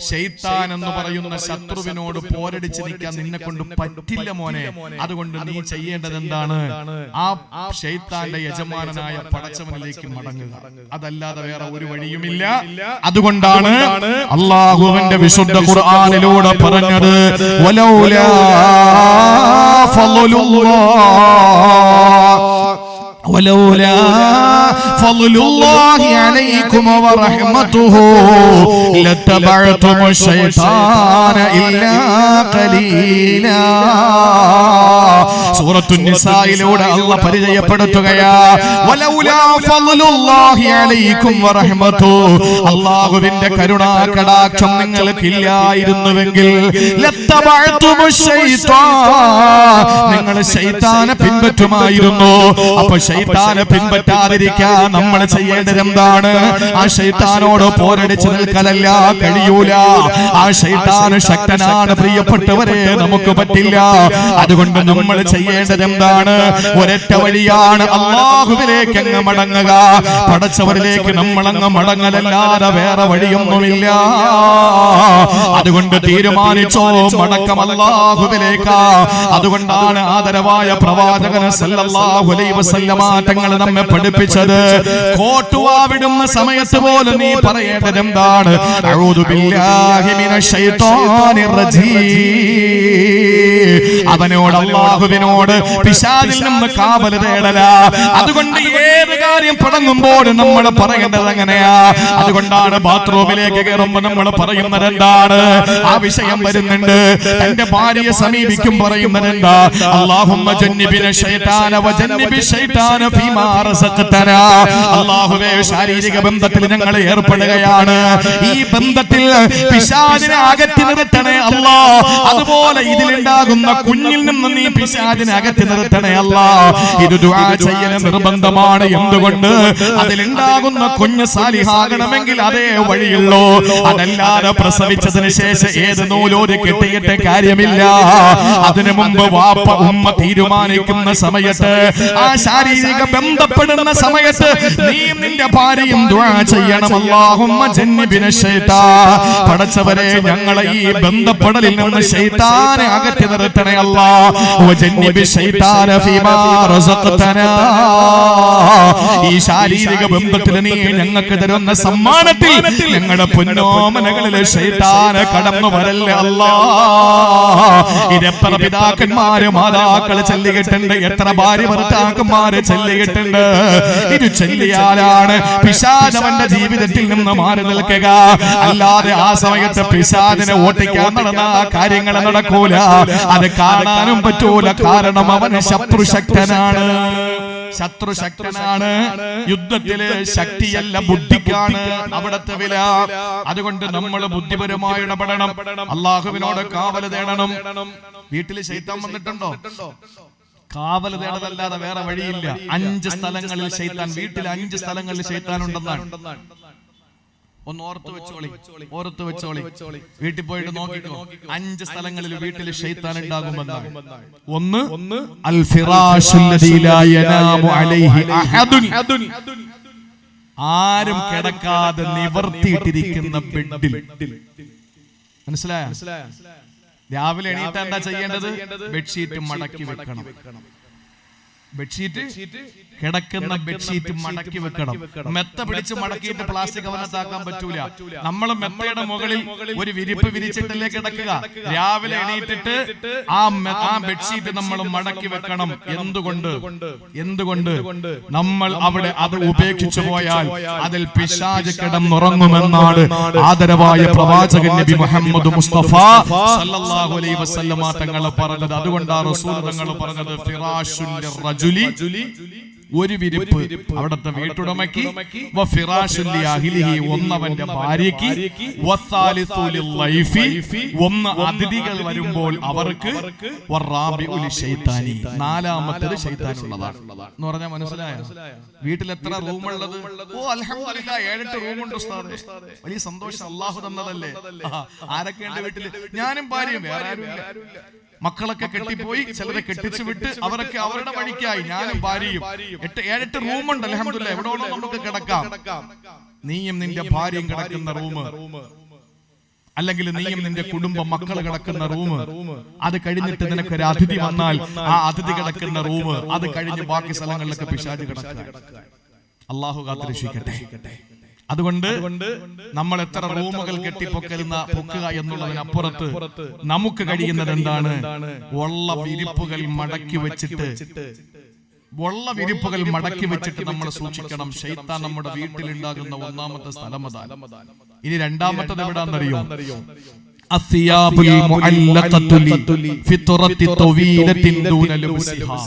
ശൈത്താൻ എന്ന് പറയുന്ന ശത്രുവിനോട് പോരടിച്ച് നിൽക്കാൻ നിന്നെ കൊണ്ട് പറ്റില്ല മോനെ. അതുകൊണ്ട് നീ ചെയ്യേണ്ടത് എന്താണ്? ആ ശൈത്താന്റെ യജമാനനായ പടച്ചവനിലേക്ക് മടങ്ങുക. അതല്ലാതെ വേറെ ഒരു വഴിയുമില്ല. അതുകൊണ്ടാണ് അല്ലാഹുവിന്റെ വിശുദ്ധ ഖുർആനിലൂടെ പറഞ്ഞത് വലൗലാ ولولا فضل الله عليكم ورحمته لاتبعتم الشيطان إلا قليلا. സൂറത്തുൻ നിസായിലൂടെ അല്ലാഹ് പരിചയപ്പെടുത്തുകയാ വലൗലാ ഫളലുല്ലാഹി അലൈക്കും വറഹ്മതുഹു, അല്ലാഹുവിന്റെ കരുണാ കടാക്ഷം നിങ്ങൾക്കില്ലായിരുന്നുവെങ്കിൽ ലത്തബഅതുമുശ് ശൈത്താൻ, നിങ്ങൾ ശൈത്താനെ പിൻപറ്റുമായിരുന്നു. അപ്പോൾ ശൈത്താനെ പിൻപറ്റാതിരിക്കാൻ നമ്മൾ ചെയ്യേണ്ടത് എന്താണ്? ആ ശൈത്താനോട് പോരടിച്ച് നിൽക്കലല്ല, കഴിയൂല. ആ ശൈത്താൻ ശക്തനാണ് പ്രിയപ്പെട്ടവരെ, നമുക്ക് പറ്റില്ല. അതുകൊണ്ട് നമ്മൾ ചെയ്യേണ്ടത് എന്താണ്? ഒരൊറ്റ വഴിയാണ്, അല്ലാഹുവിലേക്ക് അങ്ങ് മടങ്ങുക. പടച്ചവരിലേക്ക് നമ്മളങ്ങ് മടങ്ങലല്ലാതെ വേറെ വഴിയൊന്നുമില്ല. അതുകൊണ്ട് തീരുമാനിച്ചോ, മടക്കം അല്ലാഹുവിലേക്ക്. അതുകൊണ്ടാണ് ആദരവായ പ്രവാചകൻ സല്ലല്ലാഹു അലൈഹി വസല്ലമ തങ്ങൾ നമ്മെ പഠിപ്പിച്ചത്. കോട്ടുവാവിടുന്ന സമയത്ത് പോലും നീ പറയേണ്ടത് എന്താണ്? അഊദു ബില്ലാഹി മിനശ് ശൈത്വാനിർ റജീം. അവനോട്, അല്ലാഹുവിനോട് പിശാചിൽ നിന്ന് കാവൽ തേടല. അതുകൊണ്ട് ഏത് കാര്യം തുടങ്ങുമ്പോൾ നമ്മൾ പറയേണ്ടത് എങ്ങനെയാ? അതുകൊണ്ടാണ് ബാത്റൂമിലേക്ക് കയറുമ്പോൾ നമ്മൾ പറയുന്നത് എന്താണ്? ആ വിഷയം വരുന്നുണ്ട്. എന്റെ ഭാര്യയെ സമീപിക്കും പറയുന്നത് എന്താ? അല്ലാഹുമ്മ ജന്നിബിന ശൈത്താന വജന്നിബി ശൈത്താന ഫീമാ റസഖ്തനാ. അല്ലാഹുവേ, ശാരീരിക ബന്ധത്തിൽ ഞങ്ങൾ ഏർപ്പെടുകയാണ്. ഈ ബന്ധത്തിൽ പിശാചിനെ അകറ്റി നിർത്തണേ അല്ലാ. അതുപോലെ ഇതിലുണ്ടാകുന്ന കുഞ്ഞിൽ നിന്ന് നീ പിശാചിനെ അകറ്റി നിർത്തണേ അല്ലാ. ഇത് ദുആ ചെയ്യൽ നിർബന്ധമാണ്. എന്തുകൊണ്ട്? അതിലുണ്ടാകുന്ന കുഞ്ഞ് സാലിഹാകണമെങ്കിൽ അതേ വഴിയുള്ളൂ. അതല്ലാതെ പ്രസവിച്ചതിന് ശേഷം ഏത് നൂലോര് കെട്ടിയിട്ട് കാര്യമില്ല. അതിനു മുമ്പ് വാപ്പ ഉമ്മ തീരുമാനിക്കുന്ന സമയത്ത്, ആ ശാരീരിക ബന്ധപ്പെടുന്ന സമയത്ത് നീ നിന്റെ ഭാര്യയും ദുആ ചെയ്യണം. അല്ലാഹുമ്മ ജന്നിബിന ശൈത്താൻ. പടച്ചവരെ, ഞങ്ങളെ ഈ ബന്ധപ്പെടലിൽ നിന്ന് ശൈത്താനെ അകറ്റി നിർത്തണേ അല്ലാ. വജന്നിബി ശൈത്താന ഫീമാ റസഖ്തനാ. ഈ ശാരീരിക ബന്ധത്തിൽ നീ ഞങ്ങൾക്ക് തരുന്ന സമ്മാനത്തിൽ ഞങ്ങളുടെ പൊന്നോമനകളിലെ ശൈത്താനെ കടന്നു വരല്ലേ അല്ലാ. ഇതെത്ര പിതാക്കന്മാര് മാതാക്കള് ചൊല്ലിയിട്ടുണ്ട്, എത്ര ഭാര്യ ഭർത്താക്കന്മാര് ചൊല്ലിയിട്ടുണ്ട്. ഇത് ചൊല്ലിയാലാണ് പിശാചവന്റെ ജീവിതത്തിൽ നിന്ന് മാറി നിൽക്കുക. അല്ലാതെ ആ സമയത്ത് പിശാചിനെ ഓട്ടിക്കാൻ നടന്ന കാര്യങ്ങൾ നടക്കൂല. അത് കാണാനും പറ്റൂല. കാരണം അവന് ശത്രുശക്തനാണ്. ശത്രുശക്തനാണ്. യുദ്ധത്തില് ശക്തിയല്ല, ബുദ്ധിക്കാണ് അവിടത്തെ വില. അതുകൊണ്ട് നമ്മൾ ബുദ്ധിപരമായി ഇടപെടണം. അല്ലാഹുവിനോട് കാവല് തേടണം. വീട്ടിൽ ശൈത്താൻ വന്നിട്ടുണ്ടോ? കാവല് തേടലല്ലാതെ വേറെ വഴിയില്ല. 5 സ്ഥലങ്ങളിൽ ശൈത്താൻ, വീട്ടിൽ 5 സ്ഥലങ്ങളിൽ ശൈത്താൻ ഉണ്ടെന്നാണ്. ഒന്ന് ഓർത്ത് വെച്ചോളി. വീട്ടിൽ പോയിട്ട് നോക്കിക്കോ. 5 സ്ഥലങ്ങളിൽ വീട്ടിൽ ശൈത്താൻ ഉണ്ടാകുമെന്നാണ്. ഒന്ന്, അൽ ഫിറാശുല്ലദീ ലാ യനാമു അലൈഹി അഹദുൻ. ആരും കിടക്കാതെ നിവർത്തിയിട്ടിരിക്കുന്ന ബെഡിൽ. മനസ്സിലായോ? രാവിലെ എണീറ്റ് എന്താ ചെയ്യേണ്ടത്? ബെഡ്ഷീറ്റ് മടക്കി വെക്കണം. ബെഡ്ഷീറ്റ്, കിടക്കുന്ന ബെഡ്ഷീറ്റ് മടക്കി വെക്കണം. മെത്ത പിടിച്ച് മടക്കിയിട്ട് പ്ലാസ്റ്റിക് കവറിനകത്താക്കാൻ പറ്റൂല. നമ്മൾ മെത്തയുടെ മുകളിൽ ഒരു വിരിപ്പ് വിരിച്ചിട്ടല്ലേ കിടക്കുക. രാവിലെ എണീറ്റിട്ട് ആ ബെഡ്ഷീറ്റ് നമ്മൾ മടക്കി വെക്കണം. എന്തുകൊണ്ട്? നമ്മൾ അവിടെ അത് ഉപേക്ഷിച്ചു പോയാൽ അതിൽ പിശാച് കിടന്നുറങ്ങുമെന്നാണ് ആദരവായ പ്രവാചകൻ നബി മുഹമ്മദ് മുസ്തഫ സല്ലല്ലാഹു അലൈഹി വസല്ലമ തങ്ങൾ പറഞ്ഞത്. അതുകൊണ്ടാണ് റസൂൽ തങ്ങൾ പറഞ്ഞത് ഫിറാശുൽ റജുലി, ഒരു വിരിപ്പ് അവിടുത്തെ വീട്ടുടമയ്ക്ക്, ഒന്നവന്റെ ഭാര്യയ്ക്ക്, ഒന്ന് അതിഥികൾ വരുമ്പോൾ അവർക്ക്, നാലാമത്തേത് ശൈത്താനുള്ളതാണ് എന്ന് പറഞ്ഞാൽ മനസ്സിലായോ? വീട്ടിൽ എത്ര റൂമുള്ളത്? ഓ അൽഹംദുലില്ലാ 7-8 റൂമുണ്ട് ഉസ്താദേ. വലിയ സന്തോഷം, അല്ലാഹു തന്നതല്ലേ. ആരൊക്കെയുണ്ട് വീട്ടില്? ഞാനും ഭാര്യയും, വേറെ ആരുമില്ല. മക്കളൊക്കെ കെട്ടിപ്പോയി, ചിലരെ കെട്ടിച്ചു വിട്ട് അവരൊക്കെ അവരുടെ വഴിക്കായി. ഞാനും ഭാര്യയും 7-8 റൂമുണ്ട് അൽഹംദുലില്ലാ. എവിടെയോളം നമുക്ക് കിടക്കാം. നീയും നിന്റെ ഭാര്യയും കിടക്കുന്ന റൂം അല്ലെങ്കിൽ നീയും നിന്റെ കുടുംബം മക്കൾ കിടക്കുന്ന റൂം, അത് കഴിഞ്ഞിട്ട് നിനക്കൊരു അതിഥി വന്നാൽ ആ അതിഥി കിടക്കുന്ന റൂം, അത് കഴിഞ്ഞ് ബാക്കി സ്ഥലങ്ങളിലൊക്കെ പിശാച് കിടക്കുക. അള്ളാഹു കാത്തുരക്ഷിക്കട്ടെ. അതുകൊണ്ട് നമ്മൾ എത്ര റൂമുകൾ പൊക്കുക എന്നുള്ളതിനപ്പുറത്ത് നമുക്ക് കഴിയുന്നത് എന്താണ്? ഉള്ള വിരിപ്പുകൾ മടക്കി വെച്ചിട്ട് നമ്മൾ സൂക്ഷിക്കണം. ശൈത്താൻ നമ്മുടെ വീട്ടിലുണ്ടാകുന്ന ഒന്നാമത്തെ സ്ഥലം അതാണ്. ഇനി രണ്ടാമത്തത് എവിടാന്നറിയോ? അസിയാബുൽ മുഅല്ലഖത്തു ഫിത്രത്തി തവീലത്തിൻ ദൂന ലുബ്സിഹാ.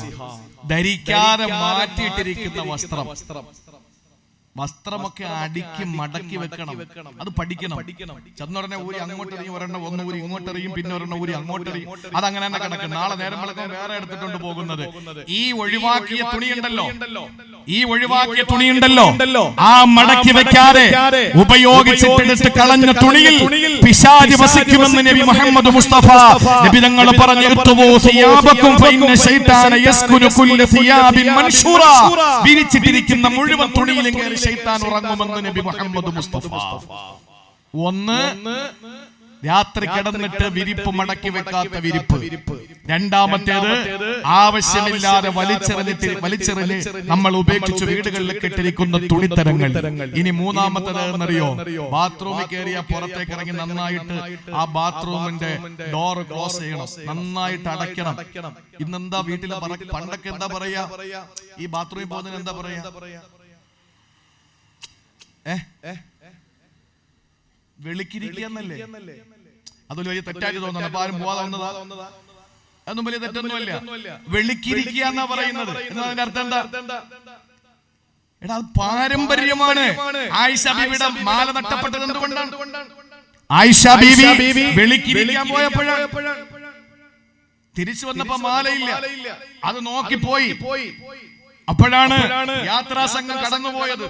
ധരിക്കാതെ മാറ്റിയിട്ടിരിക്കുന്ന വസ്ത്രമൊക്കെ അടുക്കി മടക്കി വെക്കണം. അത് പഠിക്കണം. ചെന്നുടനെ ഊരി അങ്ങോട്ടെറിയും, ഒരെണ്ണം ഒന്ന് ഊരി ഇങ്ങോട്ടെറിയും, പിന്നെ ഒരെണ്ണം ഊരി അങ്ങോട്ടെറിയും. അതങ്ങനെ തന്നെ കിടക്കും. നാളെ നേരം വെളുക്കാൻ വേറെ എടുത്തിട്ടുണ്ട് പോകുന്നത്. ഈ ഒഴിവാക്കിയ തുണിയുണ്ടല്ലോ, ആ മടക്കി വെക്കാതെ ഉപയോഗിച്ചിട്ടെടുത്ത് കളഞ്ഞ തുണിയിൽ പിശാച് വസിക്കുമെന്ന് നബി മുഹമ്മദ് മുസ്തഫ നബി തങ്ങൾ പറഞ്ഞു. വിരിച്ചിട്ടിരിക്കുന്ന മുഴുവൻ തുണിയിലും കയറി ശൈത്താൻ ഉറങ്ങുമെന്ന് നബി മുഹമ്മദ് മുസ്തഫ. ഒന്ന്, രാത്രി കിടന്നിട്ട് വിരിപ്പ് മടക്കി വെക്കാത്ത വിരിപ്പ്. രണ്ടാമത്തേത്, ആവശ്യമില്ലാതെ വലിച്ചെറിഞ്ഞ് നമ്മൾ ഉപേക്ഷിച്ച് വീടുകളിൽ ഇട്ടിരിക്കുന്ന തുണിത്തരങ്ങൾ. ഇനി മൂന്നാമത്തേത് എന്നറിയോ? ബാത്റൂമിൽ കയറിയ പുറത്തേക്ക് ഇറങ്ങി നന്നായിട്ട് ആ ബാത്റൂമിന്റെ ഡോർ ക്ലോസ് ചെയ്യണം, നന്നായിട്ട് അടയ്ക്കണം. ഇന്നെന്താ വീട്ടിൽ പണ്ടൊക്കെ എന്താ പറയാ? ഈ ബാത്റൂമിൽ പോകുന്നതിന് എന്താ പറയാ? വെളിക്കിരിക്കുന്നല്ലേ? അതൊരു വലിയ തെറ്റായിട്ട് തോന്നുന്നു. അപ്പൊ ആരും പോവാതെ വന്നതാ? അതൊന്നും വലിയ തെറ്റൊന്നുമല്ല. വെളിക്കിരിക്കുക എന്നാ പറയുന്നത്. എന്നതിന്റെ അർത്ഥം എന്താ? എടാ, അത് പാരമ്പര്യമാണ്. ആയിഷ ബീവിയുടെ മാല നഷ്ടപ്പെട്ടത് എന്തുകൊണ്ടാണ്? ആയിഷ ബീവി വെളിക്കിരിക്കാൻ പോയപ്പോഴാണ്. തിരിച്ചു വന്നപ്പോ മാലയില്ല. അത് നോക്കിപ്പോയി. അപ്പോഴാണ് യാത്രാ സംഘം കടന്നുപോയത്.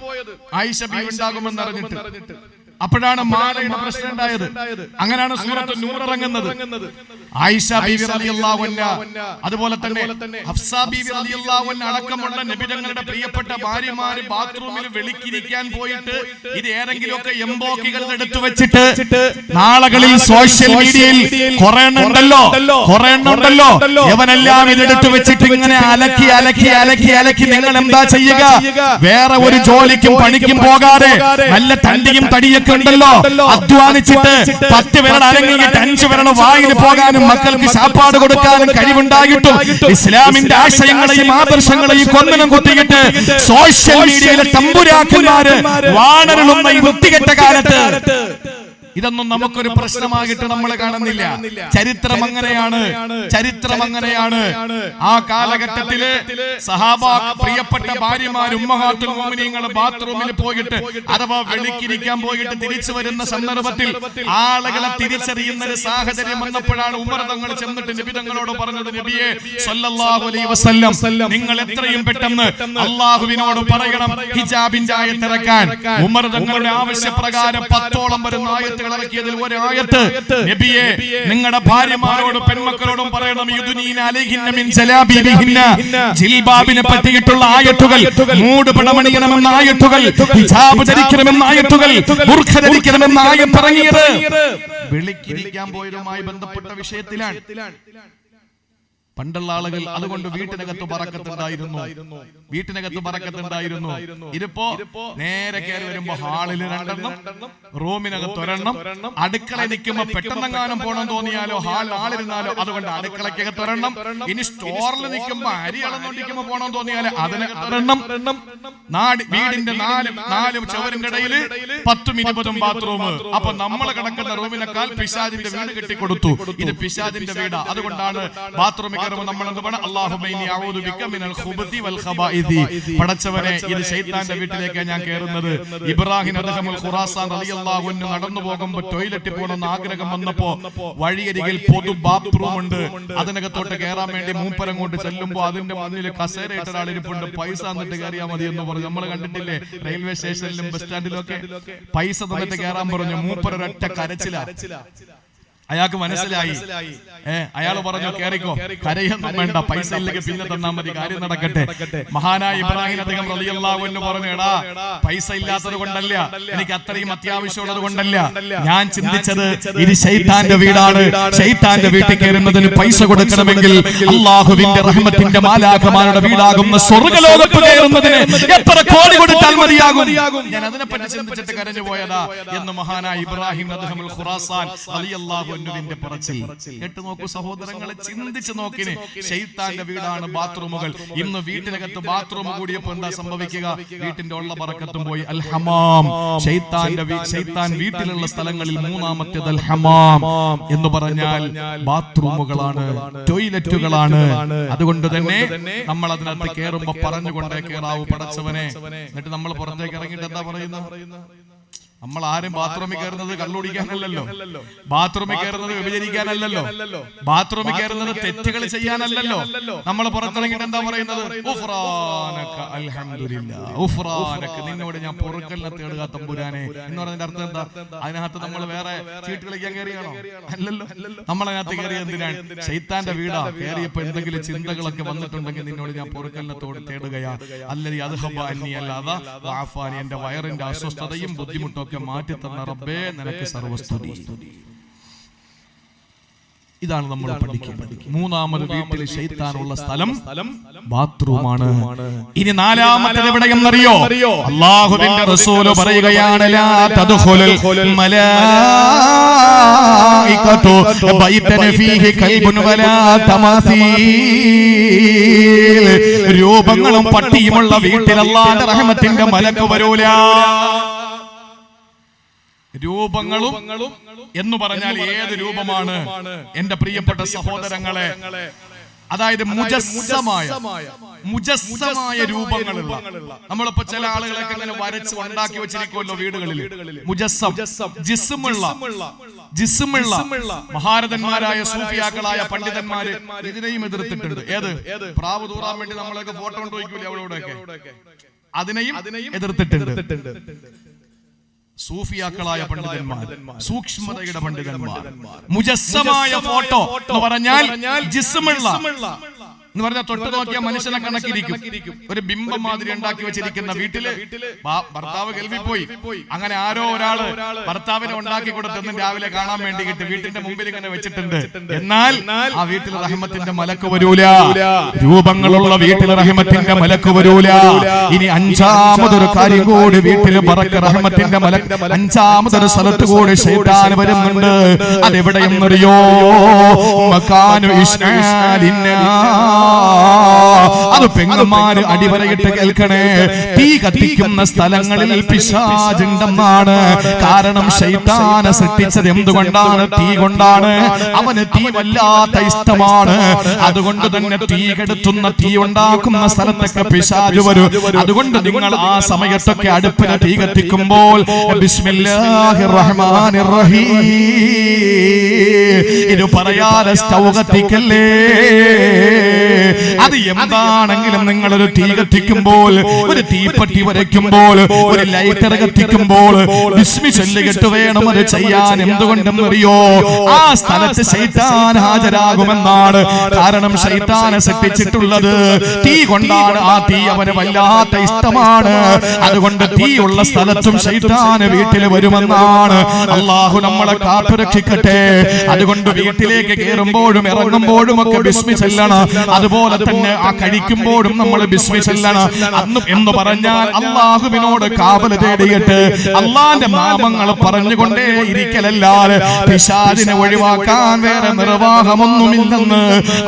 ആയിഷ ബീവി ഉണ്ടാകുമെന്ന് അറിഞ്ഞിട്ട്. അപ്പോഴാണ് മാലയുടെ പ്രശ്നം ഉണ്ടായത്. അങ്ങനെയാണ് സൂറത്ത് നൂർ ഇറങ്ങുന്നത്. ആയിഷ ബീവി റളിയല്ലാഹു അൻഹ, അതുപോലെ തന്നെ ഹഫ്സ ബീവി റളിയല്ലാഹു അൻഹ അടക്കമുള്ള നബിതങ്ങളുടെ പ്രിയപ്പെട്ട ഭാര്യമാര് ബാത്റൂമിൽ വെളിക്കിരിക്കാൻ പോയിട്ട് ഇത് ഏതെങ്കിലുമൊക്കെ എംബോക്കികൾ എടുത്തു വെച്ചിട്ട് നാളുകളിൽ സോഷ്യൽ മീഡിയയിൽ കുറെ എണ്ണുണ്ടല്ലോ, ഇവനെല്ലാം ഇതെടുത്തു വെച്ചിട്ട് ഇങ്ങനെ അലക്കി നിങ്ങൾ എന്താ ചെയ്യുക? വേറെ ഒരു ജോലിക്കും പണിക്കും പോകാതെ നല്ല തണ്ടിയും തടിയൊക്കെ ഉണ്ടല്ലോ, അധ്വാനിച്ചിട്ട് 10 വിരൽ അരങ്ങിയിട്ട് 5 വിരൽ വായിൽ പോകാനും മക്കൾക്ക് സാപ്പാട് കൊടുക്കാനും കഴിവുണ്ടായിട്ടും ഇസ്ലാമിന്റെ ആശയങ്ങളെയും ആദർശങ്ങളെയും കൊന്നനം കുത്തിയിട്ട് സോഷ്യൽ മീഡിയയിലെ തമ്പുരാക്കന്മാര് വാണരുളുന്ന ഈ വൃത്തികെട്ട കാലത്ത് ഇതൊന്നും നമുക്കൊരു പ്രശ്നമായിട്ട് നമ്മൾ കാണുന്നില്ല. ചരിത്രം അങ്ങനെയാണ്. ആ കാലഘട്ടത്തില് സഹാബ പ്രിയപ്പെട്ട ഭാര്യമാർ ഉമ്മഹാത്തുൽ മുഅ്മിനീങ്ങൾ ബാത്റൂമിൽ പോയിട്ട് അഥവാ വെളിക്കിരിക്കാൻ പോയിട്ട് തിരിച്ചു വരുന്ന സന്ദർഭത്തിൽ ആളുകളെ തിരിച്ചറിയുന്ന ഒരു സാഹചര്യം വന്നപ്പോഴാണ് ഉമർ തങ്ങൾ ചെന്നിട്ട് നബി തങ്ങളോട് പറഞ്ഞത്, നബിയെ സ്വല്ലല്ലാഹു അലൈഹി വസല്ലം, നിങ്ങൾ എത്രയും പെട്ടെന്ന് അല്ലാഹുവിനോട് പറയണം ഹിജാബിന്റെ ആയത്ത് ഇറക്കാൻ. ഉമർ തങ്ങളുടെ ആവശ്യപ്രകാരം 10ഓളം വരുന്ന ആയത്തുകൾ ഇറക്കിയതിൽ ഒരു ആയത്ത്, നബിയെ നിങ്ങളുടെ ഭാര്യമാരോട് പെൺമക്കളോടും പറയണം യുദ്നീന അലൈഹിന്ന മിൻ ജലാബിബിഹിന്ന, ജിൽബാബിനെ പറ്റിയിട്ടുള്ള ആയത്തുകൾ, മൂട് പടമണിയണമെന്ന ആയത്തുകൾ, ഹിജാബ് ധരിക്കണമെന്ന ആയത്തുകൾ, ബുർഖ ധരിക്കണമെന്ന ആയത്ത് ഇറങ്ങിയത് വെളിക്കിരിക്കാൻ പോയതുമായി ബന്ധപ്പെട്ട വിഷയത്തിലാണ്. പണ്ടുള്ള ആളുകൾ അതുകൊണ്ട് വീട്ടിനകത്ത് ബറക്കത്തുണ്ടായിരുന്നു. ഇതിപ്പോ നേരെ കയറി വരുമ്പോ ഹാളിൽ 2 റൂമിനകത്ത് 1, അടുക്കളയിൽ നിൽക്കുമ്പോ പെട്ടെന്നെങ്ങാനും പോകണം തോന്നിയാലോ ഹാളിരുന്നാലോ അതുകൊണ്ട് അടുക്കളക്കകത്ത് 1, ഇനി സ്റ്റോറിൽ നിൽക്കുമ്പോ അരി അളന്നോണ്ടിരിക്കുമ്പോ പോകണം തോന്നിയാലോ അതിന് 1, വീടിന്റെ 4 ചുവരിന്റെ ഇടയിൽ 10-20 ബാത്റൂം. അപ്പൊ നമ്മൾ കിടക്കുന്ന റൂമിനേക്കാൾ പിശാചിന്റെ വീട് കെട്ടിക്കൊടുത്തു. ഇത് പിശാചിന്റെ വീടാ. അതുകൊണ്ടാണ് ബാത്റൂമിൽ പടച്ചവനെ, ഇത് ശൈത്താന്റെ വീട്ടിലേക്ക് ഞാൻ കയറുന്നത്. ഇബ്രാഹിം റളിയല്ലാഹു അൻഹു നടന്നു പോകുമ്പോ ടോയ്ലറ്റിൽ പോകണമെന്ന് ആഗ്രഹം വന്നപ്പോ വഴിയരികിൽ പൊതു ബാത്റൂം ഉണ്ട്. അതിനകത്തോട്ട് കയറാൻ വേണ്ടി മൂപ്പരം കൊണ്ട് ചെല്ലുമ്പോ അതിന്റെ മുന്നിൽ കസേരയിട്ട് ഒരാൾ ഇരിപ്പുണ്ട്. പൈസ തന്നിട്ട് കയറിയാൽ മതി എന്ന് പറഞ്ഞു. നമ്മൾ കണ്ടിട്ടില്ലേ റെയിൽവേ സ്റ്റേഷനിലും ബസ് സ്റ്റാൻഡിലും ഒക്കെ പൈസ തന്നിട്ട് കയറാൻ പറഞ്ഞു. മൂപ്പര ഒരൊറ്റ കരച്ചില. അയാൾക്ക് മനസ്സിലായി. അയാൾ പറഞ്ഞു കേറിക്കോ, കരയൊന്നും വേണ്ട, പൈസ ഇല്ലെങ്കിൽ പിന്നെ തന്നാ മതി, കാര്യം നടക്കട്ടെ. മഹാനായ ഇബ്രാഹിം അദ്ദേഹം റളിയല്ലാഹു അൻഹു പറഞ്ഞു, എടാ പൈസ ഇല്ലാത്തത് കൊണ്ടല്ല, എനിക്ക് അത്രയും അത്യാവശ്യമുള്ളത് കൊണ്ടല്ല, ഞാൻ ചിന്തിച്ചത് ഇത് ശൈത്താന്റെ വീടാണ്, ശൈത്താന്റെ വീട്ടിൽ കയറുന്നതിന് പൈസ കൊടുക്കണമെങ്കിൽ അല്ലാഹുവിന്റെ റഹ്മത്തിന്റെ മാലാഖമാരുടെ വീടാകുന്ന സ്വർഗ്ഗലോകത്ത് കയറുന്നതിന് എത്ര കോടി കൊടുത്താൽ മതിയാകും. ഞാൻ അതിനെപ്പറ്റി ചിന്തിച്ചിട്ട് കരഞ്ഞു പോയതാ എന്ന് മഹാനായ ഇബ്രാഹിം അദ്ദേഹം ഖുറാസാൻ റളിയല്ലാഹു അൻഹുവിന്റെ പറച്ചിൽ കേട്ട് നോക്കൂ സഹോദരങ്ങളെ, ചിന്തിച്ചു നോക്കിനെ. ശൈത്താന്റെ വീടാണ് ബാത്റൂമുകൾ. ഇന്ന് വീട്ടിനകത്ത് ബാത്റൂം കൂടിയപ്പോ എന്താ സംഭവിക്കുക? വീട്ടിന്റെ ഉള്ള ബറക്കത്തും പോയി. അൽ ഹമാം, ശൈത്താൻ വീട്ടിലുള്ള സ്ഥലങ്ങളിൽ മൂന്നാമത്തേത് അൽ ഹമാം എന്ന് പറഞ്ഞാൽ ബാത്റൂമുകളാണ്, ടോയ്ലറ്റുകളാണ്. അതുകൊണ്ട് തന്നെ നമ്മൾ അതിനകത്ത് കയറുമ്പോ പറഞ്ഞുകൊണ്ടേ കയറാവൂ, പടച്ചവനെ. എന്നിട്ട് നമ്മൾ പുറത്തേക്ക് ഇറങ്ങിയിട്ട് എന്താ പറയുന്നത്? നമ്മൾ ആരും ബാത്റൂമിൽ കയറുന്നത് കള്ളുടിക്കാനല്ലല്ലോ, ബാത്റൂമിൽ കയറുന്നത് വ്യഭിചരിക്കാനല്ലല്ലോ, ബാത്റൂമിൽ കയറുന്നത് തെറ്റുകൾ ചെയ്യാനല്ലല്ലോ. നമ്മൾ പുറത്തിറങ്ങിയിട്ട് എന്താ പറയുന്നത്? ഉഫ്രാനക അൽഹംദുലില്ലാ, ഉഫ്രാനക, നിന്നോട് ഞാൻ പൊറുക്കലിനെ തേടുക തമ്പുരാനെ എന്ന് പറഞ്ഞതിന്റെ അർത്ഥം എന്താ? അതിനകത്ത് നമ്മൾ വേറെ ചീട്ട് കളിക്കാൻ കയറിയാണോ? അല്ലല്ലോ. നമ്മളതിനകത്ത് കയറിയ എന്തിനാണ്? ശൈത്താന്റെ വീടാ. കയറിയപ്പോ എന്തെങ്കിലും ചിന്തകളൊക്കെ വന്നിട്ടുണ്ടെങ്കിൽ നിന്നോട് ഞാൻ പൊറുക്കലിനെ തേടുകയാ. അല്ലതി അദ്ഹബ അന്നി അല്ലാദ വഅഫാനി, എന്റെ വയറിന്റെ അസ്വസ്ഥതയും ബുദ്ധിമുട്ടും മാറ്റി തന്ന റബ്ബേ, നിനക്ക് സർവസ്തുതി. ഇതാണ് നമ്മൾ പഠിക്കേണ്ടത്. മൂന്നാമത് വീട്ടിൽ ശൈത്താനുള്ള സ്ഥലം ബാത്റൂമാണ്. ഇനി നാലാമത്തേത് എവിടെയെന്നറിയോ? അല്ലാഹുവിന്റെ റസൂല് പറയുകയാണ്, ലാ തദ്ഖുലുൽ മലായികതു ബൈതൻ ഫീഹി കൽബുൻ വലാ തമാസീൽ. രൂപങ്ങളും പട്ടിയുമുള്ള വീട്ടിൽ അല്ലാഹുവിന്റെ റഹ്മത്തിന്റെ മലക്ക് വരൂല. രൂപങ്ങളും എന്ന് പറഞ്ഞാൽ ഏത് രൂപമാണ് എന്റെ പ്രിയപ്പെട്ട സഹോദരങ്ങളെ? അതായത് മുജസ്സമായ രൂപങ്ങളുള്ള, നമ്മളിപ്പോ ചില ആളുകളൊക്കെ ഇങ്ങനെ വരച്ച് ഉണ്ടാക്കി വെച്ചിരിക്കുമല്ലോ വീടുകളിൽ. മുജസ്സം, ജിസ്മുള്ള മഹാരഥന്മാരായ സൂഫിയാക്കളായ പണ്ഡിതന്മാര് ഇതിനെയും എതിർത്തിട്ടുണ്ട്. ഏത്? പ്രാവ് തൂറാൻ വേണ്ടി നമ്മളൊക്കെ ഫോട്ടോ കൊണ്ട് വയ്ക്കൂലേ അവളോടൊക്കെ, അതിനെയും എതിർത്തിട്ടുണ്ട്. സൂഫിയാക്കളായ പണ്ഡിതന്മാർ, സൂക്ഷ്മതയുടെ പണ്ഡിതന്മാർ. മുജസ്സമായ ഫോട്ടോ എന്ന് പറഞ്ഞാൽ ജിസ്മുള്ള എന്ന് പറഞ്ഞാൽ തൊട്ട് നോക്കിയാൽ മനുഷ്യനെ കണക്കിരിക്കും. ഒരു ബിംബം മാതിരി ഉണ്ടാക്കി വെച്ചിരിക്കുന്ന വീട്ടില് ഭർത്താവ് ഗൾഫിൽ പോയി, അങ്ങനെ ആരോ ഒരാള് ഭർത്താവിനെ ഉണ്ടാക്കി കൊടുത്തെന്ന് രാവിലെ കാണാൻ വേണ്ടിയിട്ട് വീട്ടിന്റെ മുമ്പിൽ ഇങ്ങനെ വെച്ചിട്ടുണ്ട്. എന്നാൽ ആ വീട്ടിൽ റഹ്മത്തിന്റെ മലക്ക് വരൂല. രൂപങ്ങളുള്ള വീട്ടിൽ റഹ്മത്തിന്റെ മലക്ക് വരൂല. ഇനി അഞ്ചാമതൊരു കാര്യം കൂടി വീട്ടിൽ ബറക്ക റഹ്മത്തിന്റെ മലക്ക്, അഞ്ചാമതൊരു സ്ഥലത്ത് കൂടി ശൈത്താൻ വരുന്നുണ്ട്. അതെവിടെയെന്നറിയോ? മകാനു ഇശ്ആലിന്നാ. അത് പെങ്ങന്മാര് അടിവരയിട്ട് കേൾക്കണേ, തീ കത്തിക്കുന്ന സ്ഥലങ്ങളിൽ പിശാചുണ്ടെന്നാണ്. കാരണം ശൈത്താനെ സൃഷ്ടിച്ചത് എന്തുകൊണ്ടാണ്? തീ കൊണ്ടാണ്. അവന് തീ വല്ലാത്ത ഇഷ്ടമാണ്. അതുകൊണ്ട് തന്നെ തീ കെടുത്തുന്ന, തീ ഉണ്ടാക്കുന്ന സ്ഥലത്തൊക്കെ പിശാച് വരും. അതുകൊണ്ട് നിങ്ങൾ ആ സമയത്തൊക്കെ അടുപ്പിന് തീ കത്തിക്കുമ്പോൾ ബിസ്മില്ലാഹിർ റഹ്മാനിർ റഹീം ഇത് പറയാതെ സ്റ്റൗ കത്തിക്കല്ലേ. അത് എന്താണെങ്കിലും നിങ്ങളൊരു തീ കത്തിക്കുമ്പോൾ, ഒരു തീപ്പട്ടി വരയ്ക്കുമ്പോൾ, ഒരു ലൈറ്റർ കത്തിക്കുമ്പോൾ ബിസ്മി ചൊല്ലിയിട്ട് വേണം അത് ചെയ്യാൻ. എന്തുകൊണ്ടെന്നറിയോ? ആ സ്ഥലത്ത് ശൈത്താൻ ഹാജരാകുമെന്നാണ്. കാരണം ശൈത്താനെ സൃഷ്ടിച്ചിട്ടുള്ളത് തീ കൊണ്ടാണ്. ആ തീ അവന് വല്ലാത്ത ഇഷ്ടമാണ്. അതുകൊണ്ട് തീയുള്ള സ്ഥലത്തും ശൈത്താൻ വീട്ടിൽ വരുമെന്നാണ്. അല്ലാഹു നമ്മളെ കാത്തുരക്ഷിക്കട്ടെ. അതുകൊണ്ട് വീട്ടിലേക്ക് കയറുമ്പോഴും ഇറങ്ങുമ്പോഴും ഒക്കെ ബിസ്മി ചൊല്ലണം. അതുപോലെ തന്നെ ആ കഴിക്കുമ്പോഴും നമ്മൾ ബിസ്മി ചൊല്ലണം. അന്ന് എന്ന് പറഞ്ഞാൽ അല്ലാഹുവിനോട് കാവൽ തേടിയിട്ട് അല്ലാഹുവിന്റെ നാമങ്ങൾ പറഞ്ഞുകൊണ്ടേ ഇരിക്കലല്ലാതെ പിശാചിനെ ഒഴിവാക്കാൻ വേറെ നിർവാഹമൊന്നുമില്ലെന്ന്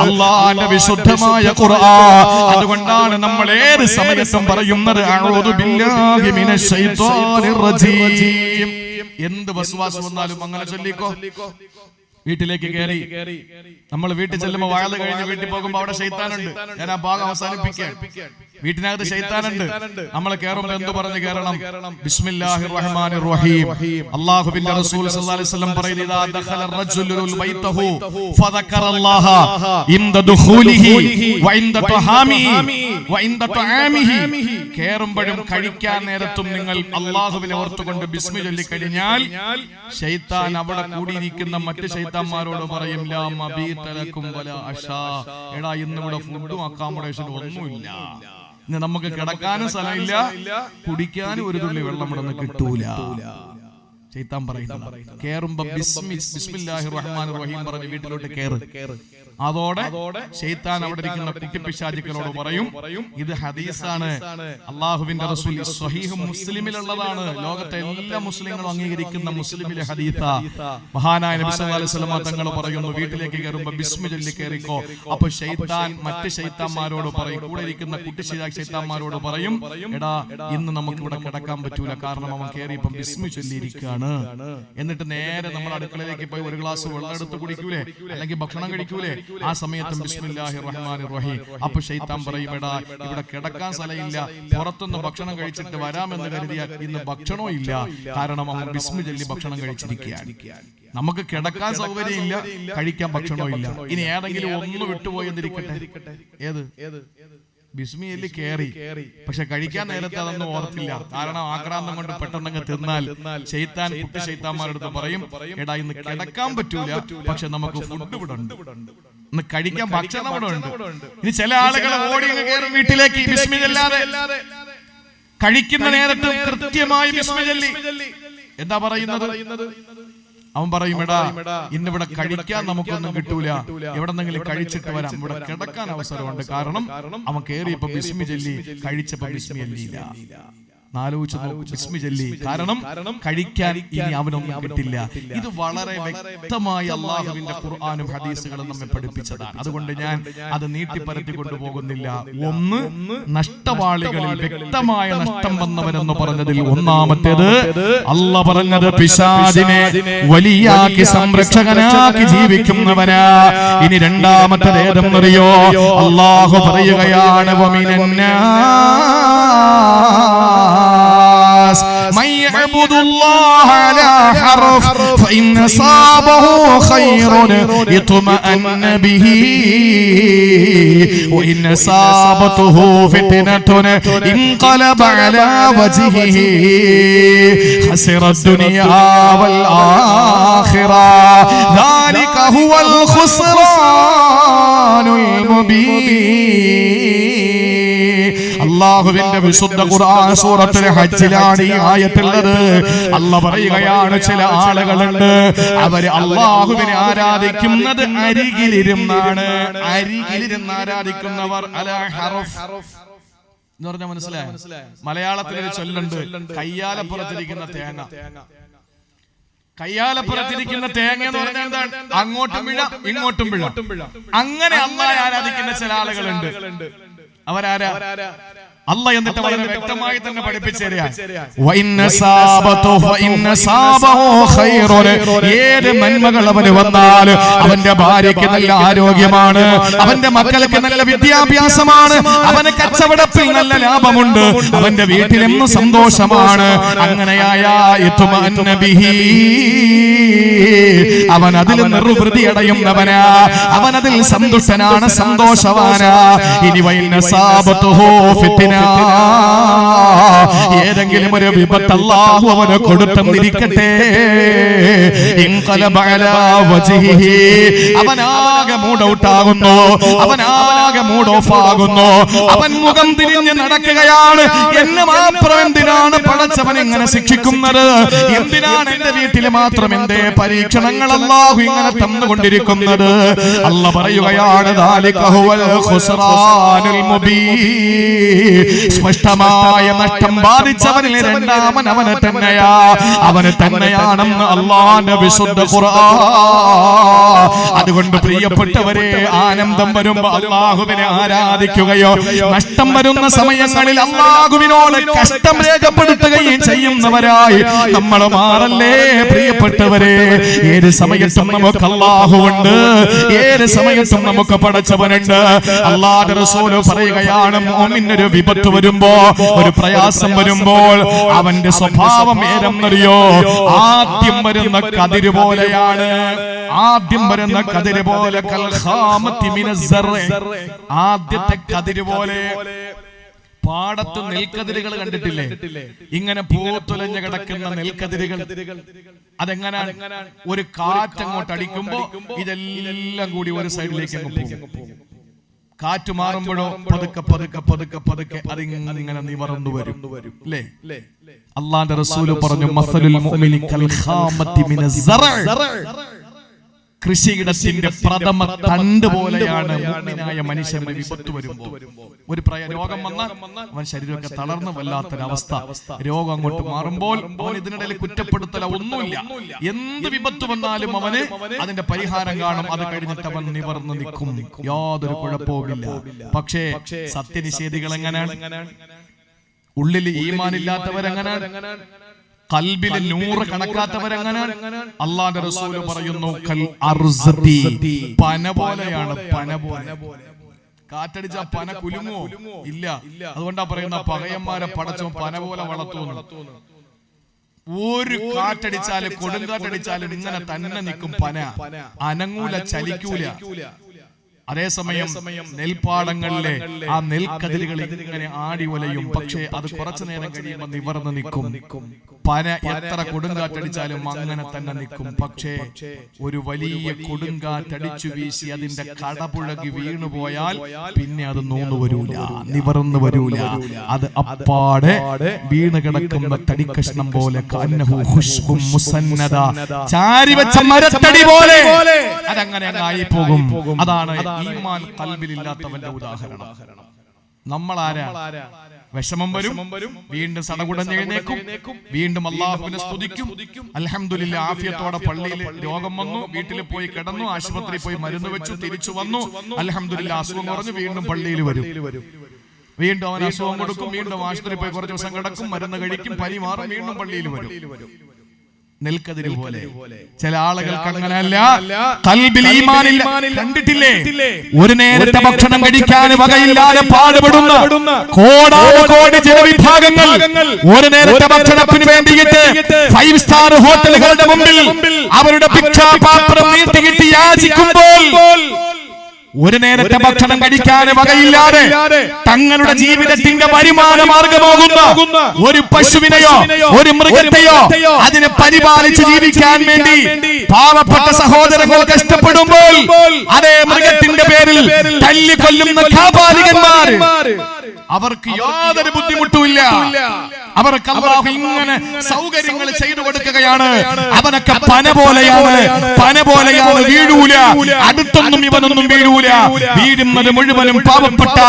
അല്ലാഹുവിന്റെ വിശുദ്ധമായ ഖുർആൻ. അതുകൊണ്ടാണ് നമ്മൾ ഏത് സമയത്തും പറയുന്നത് അഊദു ബില്ലാഹി മിനശ് ശൈത്വാനിർ റജീം. എന്ത് വസ്വാസ് വന്നാലും അങ്ങനെ ചൊല്ലിക്കോ. വീട്ടിലേക്ക് കയറി നമ്മൾ വീട്ടിൽ ചെല്ലുമ്പോൾ വയല് കഴിഞ്ഞ് വീട്ടിൽ പോകുമ്പോൾ അവിടെ ശൈത്താനുണ്ട്. ഞാൻ ആ ഭാഗം അവസാനിപ്പിക്കാൻ. വീട്ടിനകത്ത് ശൈത്താനുണ്ട്. നമ്മൾ കേറുമ്പോൾ എന്ത് പറഞ്ഞ് കേറണം? ബിസ്മില്ലാഹിർ റഹ്മാനിർ റഹീം. അല്ലാഹുവിന്റെ റസൂൽ സല്ലല്ലാഹു അലൈഹി വസല്ലം പറയുന്നു, ഇദാ ദഖല റജുലുൽ ബൈതഹു ഫദക്കറല്ലാഹ ഇൻദ ദുഖൂലിഹി വഇൻദ തഹാമിഹി വഇൻദ തആമിഹി. കേറുമ്പോഴും കഴിക്കാൻ നേരത്തും നിങ്ങൾ അല്ലാഹുവിനെ ഓർത്തുകൊണ്ട് ബിസ്മി ചൊല്ലി കഴിഞ്ഞാൽ ശൈത്താൻ അവിടെ കൂടിയിരിക്കുന്ന മറ്റ് ശൈത്താന്മാരോട് പറയും, ലാ മബീത ലക്കും വലാ അശാ. എടാ, ഇന്ന് ഇവിടെ ഫുഡും അക്കോമഡേഷനും ഒന്നുമില്ല, ഇന്ന് നമുക്ക് കിടക്കാനും സ്ഥലമില്ല, കുടിക്കാനും ഒരു തുള്ളി വെള്ളം ഇവിടെ നിന്ന് കിട്ടൂല. ശൈത്താൻ പറയുന്നത് കേറുമ്പോ ബിസ്മില്ലാഹിർ റഹ്മാനിർ റഹീം പറഞ്ഞ് വീട്ടിലോട്ട് കേറ്. അതോടെ ശൈത്താൻ അവിടെ ഇരിക്കുന്ന കുട്ടിപ്പിശാചുക്കളോട് പറയും, ഇത് ഹദീസാണ്, അള്ളാഹുവിന്റെ റസൂൽ സ്വഹീഹ് മുസ്ലിമിലുള്ളതാണ്, ലോകത്തെ എല്ലാ മുസ്ലിങ്ങളും അംഗീകരിക്കുന്ന മുസ്ലിമിലെ ഹദീസാ. മഹാനായ നബി സല്ലല്ലാഹു അലൈഹി വസല്ലം തങ്ങൾ പറയുന്നു, വീട്ടിലേക്ക് കയറുമ്പോ ബിസ്മി ചൊല്ലി കയറിക്കോ. അപ്പൊ ശൈത്താൻ മറ്റ് ശൈത്താന്മാരോട് പറയും, കൂടെ ഇരിക്കുന്ന കുട്ടി ശൈത്താന്മാരോട് പറയും, എടാ, ഇന്ന് നമുക്ക് ഇവിടെ കിടക്കാൻ പറ്റൂല, കാരണം അവൻ കയറിയപ്പം ബിസ്മി ചൊല്ലിയിരിക്കുകയാണ്. എന്നിട്ട് നേരെ നമ്മൾ അടുക്കളയിലേക്ക് പോയി ഒരു ഗ്ലാസ് വെള്ളം എടുത്ത് കുടിക്കൂലേ, അല്ലെങ്കിൽ ഭക്ഷണം കഴിക്കൂലേ, ആ സമയത്തും ബിസ്മില്ലാഹിർ റഹ്മാനിർ റഹീം. അപ്പൊ ശൈത്താൻ പറയും, എടാ, ഇവിടെ കിടക്കാൻ സ്ഥലമില്ല, പുറത്തുനിന്ന് ഭക്ഷണം കഴിച്ചിട്ട് വരാമെന്ന് കരുതിയാൽ ഇന്ന് ഭക്ഷണവും ഇല്ല, കാരണം അവൻ ബിസ്മി ചൊല്ലി ഭക്ഷണം കഴിച്ചിരിക്കുകയാണ്. നമുക്ക് കിടക്കാൻ സൗകര്യമില്ല, കഴിക്കാൻ ഭക്ഷണവും ഇല്ല. ഇനി ഏതെങ്കിലും ഒന്ന് വിട്ടുപോയെന്നിരിക്കട്ടെ, ഏത് ബിസ്മി ചൊല്ലി കയറി, പക്ഷെ കഴിക്കാൻ നേരത്തെ അതൊന്നും ഓർത്തില്ല, കാരണം ആക്രാന്തം കൊണ്ട് പെട്ടെന്നങ്ങ് തിന്നാൽ ശൈത്താൻ കുട്ടി ശൈത്താന്മാരുടെ പറയും, എടാ, ഇന്ന് കിടക്കാൻ പറ്റൂല, പക്ഷെ നമുക്ക് ഫുഡ് ഇവിടെ ഉണ്ട്, ഇന്ന് കഴിക്കാൻ ഭക്ഷണം ഇവിടെ ഉണ്ട്. ഇനി ചില ആളുകൾ ഓടി കയറും വീട്ടിലേക്ക് ബിസ്മി ചൊല്ലാതെ, കഴിക്കുന്ന നേരത്ത് കൃത്യമായി ബിസ്മി ചൊല്ലി. എന്താ പറയുന്നത്? അവൻ പറയും, എടാ, ഇന്നിവിടെ കഴിക്കാൻ നമുക്കൊന്നും കിട്ടൂല, എവിടെന്നെങ്കിലും കഴിച്ചിട്ട് വരാം, ഇവിടെ കിടക്കാൻ അവസരമുണ്ട്, കാരണം അവൻ കേറിയപ്പോ ബിസ്മി ചൊല്ലി, കഴിച്ചപ്പോ ബിസ്മി ചൊല്ലിയില്ല. ആലോചിച്ച് നോക്കൂ, ബിസ്മി ചൊല്ലി, കാരണം കഴിക്കാൻ ഇനി അവനൊന്നും കിട്ടില്ല. ഇത് വളരെ വ്യക്തമായി അള്ളാഹുവിന്റെ ഖുർആനും ഹദീസുകളും നമ്മെ പഠിപ്പിച്ചതാണ്. അതുകൊണ്ട് ഞാൻ അത് നീട്ടിപ്പരത്തി കൊണ്ടുപോകുന്നില്ല. ഒന്ന്, നഷ്ടവാളികളിൽ വ്യക്തമായ നഷ്ടം വന്നവരെന്ന് പറഞ്ഞതിൽ ഒന്നാമത്തേത് അള്ളാഹ് പറഞ്ഞത് പിശാചിനെ വലിയാക്കി സംരക്ഷകനാക്കി ജീവിക്കുന്നവനാ. ഇനി രണ്ടാമത്തേത് ഏതെന്നറിയോ? അള്ളാഹു പറയുകയാണ്, من يعبد الله على حرف فإن أصابه خير اطمأن به وإن أصابته فتنة انقلب على وجهه خسر الدنيا والآخرة ذلك هو الخسران المبين. അല്ലാഹുവിന്റെ വിശുദ്ധ ഖുർആൻ സൂറത്തുൽ ഹജ്ജിലാണ് ഈ ആയത്തുള്ളത്. അല്ലാഹ് പറയുകയാണ്, ചില ആളുകളുണ്ട്, അവര് അല്ലാഹുവിനെ ആരാധിക്കുന്നത് അരികിലിരുന്നാണ്. അരികിലിരുന്ന് ആരാധിക്കുന്നവർ അലാ ഹറഫ് എന്ന് പറഞ്ഞാൽ മനസ്സിലായോ? മലയാളത്തിലൊരു ചൊല്ലുണ്ട്, കയ്യാലപ്പുറത്തിരിക്കുന്ന തേങ്ങ. കയ്യാലപ്പുറത്തിരിക്കുന്ന തേങ്ങ എന്ന് പറഞ്ഞാൽ എന്താണ്? അങ്ങോട്ടും പിഴ ഇങ്ങോട്ടും പിഴ. അങ്ങനെ അല്ലാഹ് ആരാധിക്കുന്ന ചില ആളുകളുണ്ട്. അവരാരാ? അല്ലാഹ് എന്നിട്ട് വളരെ വ്യക്തമായി തന്നെ പഠിപ്പിച്ചു തരികയാണ്, ഏത് നന്മകൾ അവന് വന്നാൽ അവന്റെ ഭാര്യയ്ക്ക് നല്ല ആരോഗ്യമാണ്, അവന്റെ മക്കൾക്ക് നല്ല വിദ്യാഭ്യാസമാണ്, അവന് കച്ചവടത്തിൽ നല്ല ലാഭമുണ്ട്, അവന്റെ വീട്ടിലെന്നും സന്തോഷമാണ്. അങ്ങനെയായ അവൻ അതിൽ നിർവൃതി അടയുന്നവനാ, അവൻ അതിൽ സന്തുഷ്ടനാണ്, സന്തോഷവാനാ. ഇനി ഏതെങ്കിലും ഒരു വിപത്ത് അല്ലാഹു അവന് കൊടുത്തെന്നിരിക്കട്ടെ, അവനാകെ മൂഡ് ഔട്ട് ആകുന്നു, അവനാകെ മൂഡ് ഓഫ് ആകുന്നു, അവൻ മുഖം തിരിഞ്ഞ് നടക്കുകയാണ്. എന്നെ മാത്രം എന്തിനാണ് പടച്ചവൻ ഇങ്ങനെ ശിക്ഷിക്കുന്നത്? എന്തിനാണ് എന്റെ വീട്ടിൽ മാത്രം എന്തേ പരീക്ഷണങ്ങൾ അല്ലാഹു ഇങ്ങനെ തന്നുകൊണ്ടിരിക്കുന്നത്? അല്ലാഹ് പറയുകയാണ്, ദാലിക ഹുവൽ ഖുസ്റാനുൽ മുബീൻ. സ്പഷ്ടമായ നഷ്ടം ബാധിച്ചവനിൽ രണ്ടാമൻ അവന് തന്നെയാണെന്ന് അല്ലാഹുവിന്റെ വിശുദ്ധ ഖുർആൻ. അതുകൊണ്ട് പ്രിയപ്പെട്ടവരെ, ആനന്ദം വരുമ്പോ അല്ലാഹുവിനെ ആരാധിക്കുകയോ നഷ്ടം വരുന്ന സമയങ്ങളിൽ അല്ലാഹുവിനോട് കഷ്ടം രേഖപ്പെടുത്തുകയും ചെയ്യുന്നവരായി നമ്മൾ മാറല്ലേ പ്രിയപ്പെട്ടവരെ. ഏത് സമയത്തും നമുക്ക് അല്ലാഹുവുണ്ട്, ഏത് സമയത്തും നമുക്ക് പടച്ചവനുണ്ട്. അല്ലാഹുവിന്റെ റസൂൽ പറയുകയാണ്, മുഅ്മിനൊരു വിപത്ത് വരുമ്പോ, ഒരു പ്രയാസം വരുമ്പോൾ അവന്റെ സ്വഭാവം ഏതെന്നറിയോ? ആദ്യം വരുന്ന കതിര് പോലെയാണ്. ആദ്യം വരുന്ന കതിര് പോലെ, ആദ്യത്തെ കതിര് പോലെ. പാടത്ത് നെൽക്കതിരുകൾ കണ്ടിട്ടില്ലേ? ഇങ്ങനെ പൂത്തുലഞ്ഞു കിടക്കുന്ന നെൽക്കതിരുകൾ. അതെങ്ങനെയാണ്? ഒരു കാറ്റങ്ങോട്ട് അടിക്കുമ്പോ ഇതെല്ലാം കൂടി ഒരു സൈഡിലേക്ക് അങ്ങ് പോകും. കാറ്റ് മാറുമ്പോഴോ പതുക്കെ പതുക്കെ പതുക്കെ പതുക്കെ അതിങ്ങനെ നിവർന്നു വരും അല്ലേ? അല്ലാഹുവിന്റെ റസൂല് പറഞ്ഞു, മസലുൽ മുഅ്മിനി കൽ ഖാമത്തി മിനസ് സറഅ്, കൃഷിയിടത്തിന്റെ പ്രഥമ തണ്ട് പോലെയാണ് മുഅ്മിനായ മനുഷ്യന്റെ വിപത്ത് വരുമ്പോൾ. ഒരു രോഗം വന്നാൽ അവൻ ശരീരമൊക്കെ തളർന്ന് വല്ലാത്തൊരവസ്ഥ. രോഗം അങ്ങോട്ട് മാറുമ്പോൾ അവൻ ഇതിനിടയിൽ കുറ്റപ്പെടുത്തല ഒന്നുമില്ല. എന്ത് വിപത്ത് വന്നാലും അവന് അതിന്റെ പരിഹാരം കാണും. അത് കഴിഞ്ഞിട്ട് അവൻ നിവർന്നു നിൽക്കും, യാതൊരു കുഴപ്പവുമില്ല. പക്ഷേ സത്യനിഷേധികൾ എങ്ങനെയാണ്? ഉള്ളിൽ ഈമാനില്ലാത്തവരെങ്ങനെയാണ്? ഖൽബിൽ നൂറ് കണക്കാത്തവരെങ്ങനെയാണ്? അല്ലാഹുവിന്റെ റസൂൽ പറയുന്നു, കൽ അർസതി, പന പോലെയാണ്. പന പോലെ. കാറ്റടിച്ച പന കുലുങ്ങോ? ഇല്ല. അതുകൊണ്ടാ പറയുന്ന പകയന്മാരെ പടച്ചവൻ പന പോലെ വളർത്തുന്നു. ഒരു കാറ്റടിച്ചാലും കൊടുങ്കാറ്റടിച്ചാലും ഇങ്ങനെ തന്നെ നിൽക്കും പന, അനങ്ങൂല, ചലിക്കൂല. അതേസമയം നെൽപ്പാടങ്ങളിലെ ആ നെൽക്കതിരുകൾ ഇങ്ങനെ ആടി ഒലയും. പക്ഷേ അത് കുറച്ചു നേരം കഴിയുമ്പോൾ നിവർന്ന് നിൽക്കും. പന എത്ര കൊടുങ്കാറ്റടിച്ചാലും അങ്ങനെ തന്നെ നിൽക്കും. പക്ഷേ ഒരു വലിയ കൊടുങ്കാറ്റടിച്ചു വീശി അതിന്റെ കടപുഴകി വീണുപോയാൽ പിന്നെ അത് നൂന്നു വരൂല, നിവർന്നു വരൂല. അത് അപ്പാടെ വീണ് കിടക്കുന്ന തടിക്കഷ്ണം പോലെ, ചാരി വെച്ച മരത്തടി പോലെ അതങ്ങനെ ആയി പോകും. അതാണ് ഈമാൻ ഖൽബിലില്ലാത്തവന്റെ ഉദാഹരണം. നമ്മളാരാ? വിഷമം വരും, വീണ്ടും സടകുടഞ്ഞെഴുന്നേക്കും, വീണ്ടും അല്ലാഹുവിനെ സ്തുതിക്കും. അൽഹംദുലില്ലാഹ്, ആഫിയത്തോടെ പള്ളിയിൽ രോഗം വന്നു, വീട്ടിൽ പോയി കിടന്നു, ആശുപത്രിയിൽ പോയി മരുന്ന് വെച്ചു, തിരിച്ചു വന്നു. അൽഹംദുലില്ലാഹ്, അസുഖം കുറഞ്ഞു, വീണ്ടും പള്ളിയിൽ വരും. വീണ്ടും അവൻ അസുഖം കൊടുക്കും, വീണ്ടും ആശുപത്രിയിൽ പോയി കുറച്ച് ദിവസം കിടക്കും, മരുന്ന് കഴിക്കും, പനി മാറും, വീണ്ടും പള്ളിയിൽ വരും. നെൽക്കതിര് പോലെ. ചില ആളുകൾക്ക് അങ്ങനെയല്ല, ഖൽബിൽ ഈമാനില്ല. കണ്ടിട്ടില്ലേ? ഒരു നേരത്തെ ഭക്ഷണം കഴിക്കാൻ വകയില്ലാതെ പാടുപെടുന്ന കോടാനുകോടി ജനവിഭാഗങ്ങൾ ഒരു നേരത്തെ ഭക്ഷണത്തിന് വേണ്ടിയിട്ട് 5 സ്റ്റാർ ഹോട്ടലുകളുടെ മുമ്പിൽ അവരുടെ ഭിക്ഷാപാത്രം നീട്ടിക്കിട്ടി യാചിക്കുമ്പോൾ, ഒരു നേരത്തെ ഭക്ഷണം കഴിക്കാൻ വകയില്ലാതെ തങ്ങളുടെ ജീവിതത്തിന്റെ വരുമാന മാർഗമാകുന്ന ഒരു പശുവിനെയോ ഒരു മൃഗത്തെയോ അതിനെ പരിപാലിച്ച് ജീവിക്കാൻ വേണ്ടി പാവപ്പെട്ട സഹോദരങ്ങൾ കഷ്ടപ്പെടുമ്പോൾ, അതേ മൃഗത്തിന്റെ പേരിൽ തല്ലിക്കൊല്ലുന്ന കാപാലികന്മാർ, അവർക്ക് യാതൊരു ബുദ്ധിമുട്ടുമില്ല. അവർക്ക് അല്ലാഹു ഇങ്ങനെ സൗകര്യങ്ങൾ ചെയ്തു കൊടുക്കുകയാണ്. അവനൊക്കെ പന പോലെയാണ്, പന പോലെയാണ്, വീഴൂല. അടുത്തൊന്നും ഇവനൊന്നും വീഴൂല. വീഴുന്നത് മുഴുവനും പാവപ്പെട്ട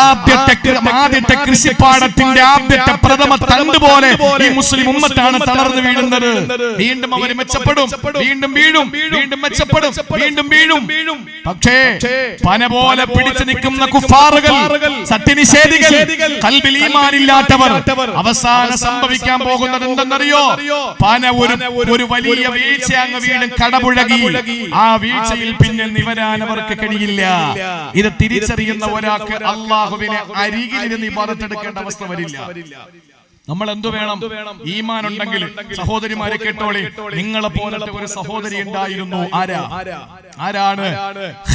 ആദ്യത്തെ കൃഷിപ്പാടത്തിന്റെ ആദ്യത്തെ പ്രഥമ തണ്ട് പോലെ ഈ മുസ്ലിം ഉമ്മത്താണ് തളർന്നു വീഴുന്നത്. വീണ്ടും അവർ മെച്ചപ്പെടും, വീണ്ടും വീഴും, വീണ്ടും മെച്ചപ്പെടും, വീണ്ടും വീഴും. പക്ഷേ പന പോലെ പിടിച്ചു നിൽക്കുന്ന കുഫാറുകൾ, സത്യനിഷേധികൾ, ഖൽബിൽ ഈമാനില്ലാത്തവർ, അവസാനം സംഭവിക്കാൻ പോകുന്നത് എന്തെന്നറിയോ? പന ഒരു വലിയ വീഴ്ച അങ്ങ് വീണ്ടും കടപുഴകി. ആ വീഴ്ചയിൽ പിന്നെ നിവരാൻ അവർക്ക് കഴിയില്ല. ഇത് തിരിച്ചറിയുന്ന ഒരാൾക്ക് അല്ലാഹുവിനെ അരികിലിരുന്ന് ഇബാദത്തെടുക്കേണ്ട അവസ്ഥ വരില്ല. നമ്മൾ എന്തു വേണം? ഈമാൻ ഉണ്ടെങ്കിൽ. സഹോദരിമാരെ കേട്ടോളി, നിങ്ങളെ പോലത്തെ ഒരു സഹോദരി ഉണ്ടായിരുന്നു. ആരാണ്?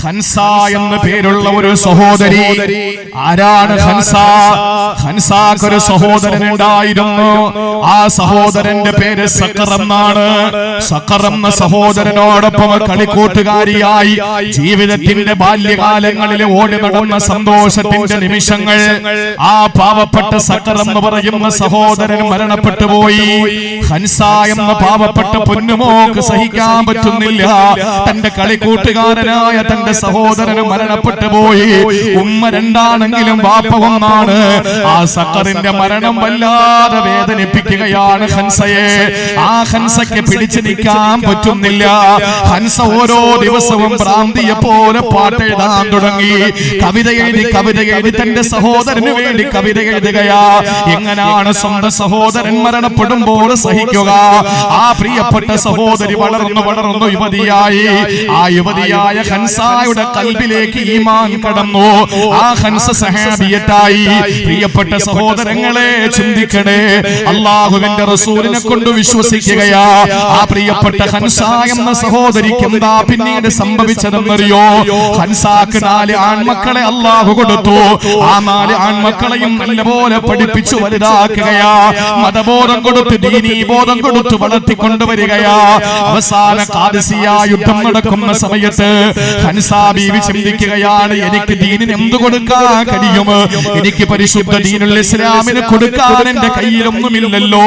ഹൻസ എന്ന പേരുള്ള ഒരു സഹോദരി. ആരാണ് ഹൻസ? ഹൻസാക്ക് ഒരു സഹോദരൻ ഉണ്ടായിരുന്നു. ആ സഹോദരന്റെ പേര് സഖർ എന്നാണ്. സഖർ എന്ന സഹോദരനോടൊപ്പം കളിക്കൂട്ടുകാരിയായി ജീവിതത്തിന്റെ ബാല്യകാലങ്ങളിൽ ഓടി നടന്ന സന്തോഷത്തിന്റെ നിമിഷങ്ങൾ ആ പാവപ്പെട്ട സഖർ എന്ന് പറയുന്ന സഹോദരൻ മരണപ്പെട്ടു പോയി. ഹൻസ എന്ന പാവപ്പെട്ട പൊന്നുമോക്ക് സഹിക്കാൻ പറ്റുന്നില്ല. തന്റെ കളിക്കൂ കളിക്കൂട്ടുകാരനായ തന്റെ സഹോദരന് മരണപ്പെട്ടു പോയി. ഉമ്മ രണ്ടാണെങ്കിലും വാപ്പ ഒന്നാണ്. ആ സഖറിന്റെ മരണം വല്ലാതെ വേദനിപ്പിക്കുകയാണ് ഹൻസയെ. ആ ഹൻസയ്ക്ക് പിടിച്ചു നിൽക്കാൻ പറ്റുന്നില്ല. ഹൻസ ഓരോ ദിവസവും ഭ്രാന്തിയെ പോലെ പാട്ടെഴുതാൻ തുടങ്ങി. കവിത എഴുതി തന്റെ സഹോദരന് വേണ്ടി കവിത എഴുതുകയാ. എങ്ങനെയാണ് സ്വന്തം സഹോദരൻ മരണപ്പെടുമ്പോൾ സഹിക്കുക? ആ പ്രിയപ്പെട്ട സഹോദരി വളർന്നു യുവതിയായി. ആ യുവതിയായ ഹൻസയുടെ കൽബിലേക്ക് ഈമാൻ കടന്നു. ആ ഹൻസ സഹാബിയത്തായി. പ്രിയപ്പെട്ട സഹോദരങ്ങളെ ചിന്തിക്കണേ, അല്ലാഹുവിന്റെ റസൂലിനെ കൊണ്ട് വിശ്വസിക്കുകയാ. ആ പ്രിയപ്പെട്ട ഹൻസ എന്ന സഹോദരിക്ക് എന്താ പിന്നീട് സംഭവിച്ചതെന്നറിയോ? ഹൻസാക്ക് 4 ആൺമക്കളെ അല്ലാഹു കൊടുത്തു. ആ 4 ആൺമക്കളെയും നല്ലപോലെ പഠിപ്പിച്ചു വലുതാക്കുകയാ. മതബോധം കൊടുത്ത് ദീനീ ബോധം കൊടുത്ത് വളർത്തിക്കൊണ്ടുവരികയാ. അവസാന ഖാദിസിയ യുദ്ധം നടക്കുന്ന സമയത്ത് ഹൻസാ ബീവി ചിന്തിക്കുകയാണ്, എനിക്ക് ദീനിന് എന്ത് കൊടുക്കാൻ കഴിയും? എനിക്ക് പരിശുദ്ധ ദീനുൽ ഇസ്ലാമിന് കൊടുക്കാൻ എന്റെ കയ്യിലൊന്നുമില്ലല്ലോ.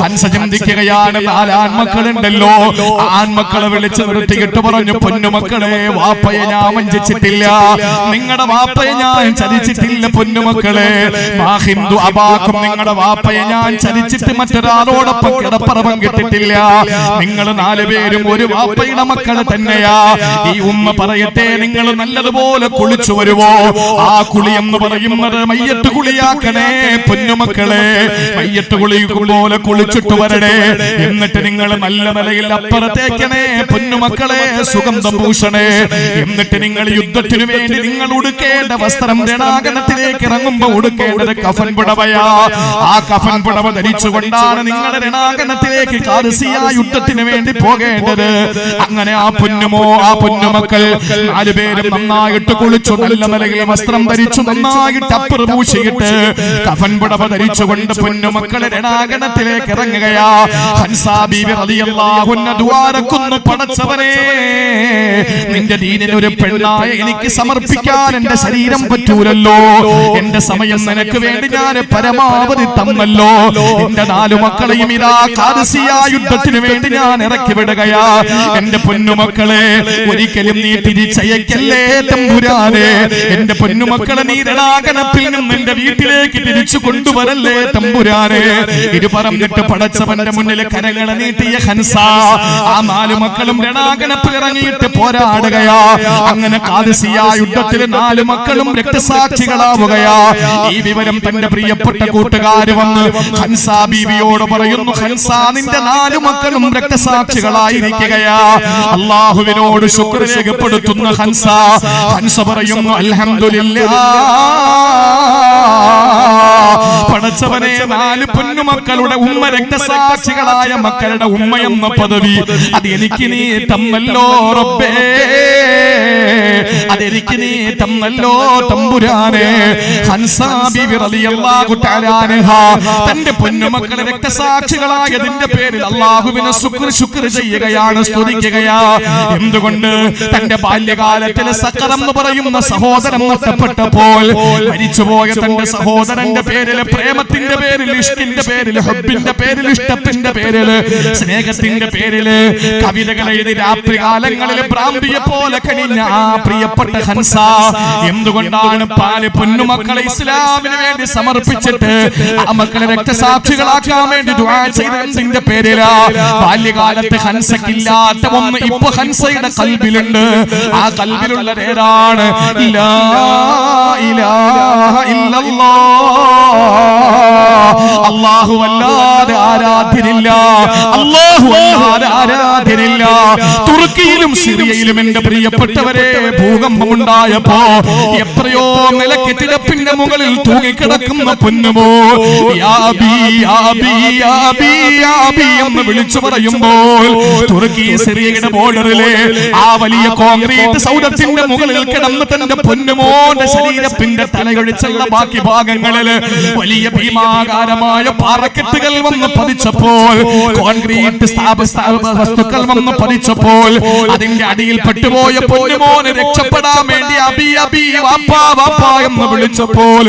ഹൻസ ചിന്തിക്കുകയാണ്, 4 ആൺമക്കളുണ്ടല്ലോ. ആൺമക്കളെ വിളിച്ച് നിർത്തിയിട്ട് പറഞ്ഞു, പൊന്നുമക്കളെ, വാപ്പയെ ഞാൻ വഞ്ചിച്ചിട്ടില്ല, നിങ്ങളുടെ വാപ്പയെ ഞാൻ ചതിച്ചിട്ടില്ല. പൊന്നുമക്കളെ, മാഹിന്ദു അബാക്കും, നിങ്ങളുടെ വാപ്പയെ ഞാൻ ചതിച്ചിട്ട് മറ്റൊരാളോടൊപ്പം കിടപ്പറവം കിട്ടിട്ടില്ല. നിങ്ങൾ 4 പേരും ഒരു വാപ്പയുടെ മക്കളെ തന്നെയാ. ഈ ഉമ്മ പറയട്ടെ, നിങ്ങൾ നല്ലതുപോലെ കുളിച്ചു വരുവോ? ആ കുളി എന്ന് പറയുന്നത് മയ്യത്ത് കുളിയാക്കണേ പൊന്നുമക്കളെ. മയ്യത്ത് കുളിക്കും പോലെ കുളിച്ചിട്ട് വരണേ. എന്നിട്ട് നിങ്ങൾ നല്ല നിലയിൽ അപ്പുറത്തേക്കണേ പൊന്നുമക്കളെ, സുഗന്ധം പൂഷണേ. എന്നിട്ട് നിങ്ങൾ യുദ്ധത്തിനു വേണ്ടി നിങ്ങൾ ഉടുക്കേണ്ട വസ്ത്രം രണാകണത്തിലേക്ക് ഇറങ്ങുമ്പോ ഉടുക്കേണ്ടത് കഫൻ പുടവയാ. ആ കഫൻ പുടവ ധരിച്ചുകൊണ്ടാണ് നിങ്ങളുടെ രണാകണത്തിലേക്ക് ഖാദിസിയ യുദ്ധത്തിന് വേണ്ടി പോകേണ്ടത്. അങ്ങനെ ആ പൊന്നുമക്കൾ 4 പേരും നന്നായിട്ട് കുളിച്ചു, നല്ല നിലയിൽ വസ്ത്രം ധരിച്ചു, നന്നായിട്ട് അപ്പുറ പൂശിയിട്ട് കഫൻ പുടവ ധരിച്ചുകൊണ്ട് പൊന്നുമക്കളെ രണാകണത്തിലേക്ക് ഇറങ്ങുകയാ. ഹൻസാ ബീവി റളിയല്ലാഹു അൻഹ ദുആരക്കുന്നു, പടച്ചവനേ, നിന്റെ ദീനിന് ഒരു പെണ്ണായ എനിക്ക് സമർപ്പിക്കാൻ എന്റെ ശരീരം പറ്റൂലല്ലോ. എന്റെ സമയം നിനക്ക് വേണ്ടി ഞാൻ പരമാവധി തന്നല്ലോ. എന്റെ 4 മക്കളെയും ഇതാ ഖാദിസിയ യുദ്ധത്തിന് വേണ്ടി ഞാൻ ഇറക്കി വിടുകയാ. എന്റെ പൊന്നുമക്കളെ, ഒരിക്കലും നീ തിരിച്ചയക്കല്ലേ തമ്പുരാനെ. എന്റെ പൊന്നുമക്കളെ, നീ രണാകണത്തിൽ നിന്ന് എന്റെ വീട്ടിലേക്ക് തിരിച്ചു കൊണ്ടുവരല്ലേ തമ്പുരാനെ. ഇത് പറഞ്ഞിട്ട് പടച്ചവന്റെ മുന്നിൽ കരങ്ങളെ നീട്ടിയ ഹൻസ ആ 4 മക്കളും രണാകണത്തിൽ ഇറങ്ങിയിട്ട് പോരാടുകയാ. അങ്ങനെ ഖാദിസിയ യുദ്ധത്തിൽ 4 മക്കളും രക്തസാക്ഷികളാവുകയാ. ഈ വിവരം തന്റെ പ്രിയപ്പെട്ട കൂട്ടുകാര് വന്ന് ഹൻസാ ബീവിയോട് പറയുന്നു, ഹൻസ, നിന്റെ 4 മക്കളും രക്തസാക്ഷികളായിരിക്കുകയാ. അല്ലാഹുവിനോട് ശുക്ർ രേഖപ്പെടുത്തുന്ന ഹൻസ പറയുന്നു, അൽഹംദുലില്ലാഹ്, പടച്ചവനെ, 4 പൊന്നുമക്കളുടെ ഉമ്മ രക്തസാക്ഷികളായ മക്കളുടെ ഉമ്മ എന്ന പദവി അത് എനിക്ക് നീ തന്നല്ലോ റബ്ബേ, അതെനിക്ക് നീ തന്നല്ലോ തമ്പുരാനെ. ഹൻസാ ബീവി റളിയല്ലാഹു തആല അൻഹ തന്റെ പൊന്നുമക്കളെ രക്തസാക്ഷികളായതിന്റെ പേരിൽ അല്ലാഹുവിനെ ശുക്ർ ചെയ്യുകയാണ്, സ്തുതിക്കുകയാ. എന്തുകൊണ്ട്? തന്റെ ബാല്യകാലത്തിലെ സഖർ എന്ന് പറയുന്ന സഹോദരൻ നഷ്ടപ്പെട്ടപ്പോൾ മരിച്ചുപോയ തന്റെ സഹോദരന്റെ പേരിൽ, പ്രേമത്തിന്റെ പേരിൽ, ഇഷ്കിന്റെ പേരിൽ, ഹബ്ബിന്റെ പേരിൽ, ഇഷ്ടത്തിന്റെ പേരിൽ, സ്നേഹത്തിന്റെ പേരിൽ കവിതകൾ എഴുതി രാത്രികാലങ്ങളിൽ ഭ്രാന്തിയെ പോലെ കഴിഞ്ഞ ആ പ്രിയപ്പെട്ട ഹൻസ എന്തുകൊണ്ടാണ് 4 പൊന്നുമക്കളെ ഇസ്ലാമിന് വേണ്ടി സമർപ്പിച്ചിട്ട് ആ മക്കളെ രക്തസാക്ഷികളാക്കാൻ വേണ്ടി ദുആ ചെയ്തതിന്റെ പേരിലാ. ബാല്യകാലത്ത് ഹൻസക്കില്ലാത്ത ഒന്ന് ഇപ്പൊ ഹൻസയുടെ കൽബിലുണ്ട്. ആ കൽബിലുള്ളത് ഏതാണ്? ലാ ഇലാഹ ഇല്ലല്ലാഹ്, അല്ലാഹു അല്ലാതെ ആരാധ്യനില്ല, അല്ലാഹു അല്ലാതെ ആരാധ്യനില്ല. തുർക്കിയിലും സിറിയയിലും എന്റെ പ്രിയപ്പെട്ടവരെ ഭൂകമ്പമുണ്ടായപ്പോ എത്രയോ നില കെട്ടിടപ്പിന്റെ മുകളിൽ തൂങ്ങിക്കിടക്കുന്ന പൊന്നുമോ എന്ന് വിളിച്ചു പറയുമ്പോൾ തുർക്കി സിറിയയുടെ ബോർഡറിലെ ആ വലിയ കോൺക്രീറ്റ് സൗധത്തിന്റെ മുകളിൽ കിടന്ന് തന്റെ പൊന്നുമോന്റെ ശരീരത്തിന്റെ തലയൊഴിച്ചുള്ള ബാക്കി ഭാഗങ്ങളിൽ വലിയ ഭീമാകാരമായ പാറക്കെട്ടുകൾ വന്ന് പതിച്ചപ്പോൾ, കോൺക്രീറ്റ് വസ്തുക്കൾ വന്ന് പതിച്ചപ്പോൾ അതിന്റെ അടിയിൽ പെട്ടുപോയ പൊന്നുമോന് രക്ഷപ്പെടാൻ രക്ഷപ്പെടാൻ വേണ്ടി അബി അബി വാപ്പാ വാപ്പാ എന്ന് വിളിച്ചപ്പോൾ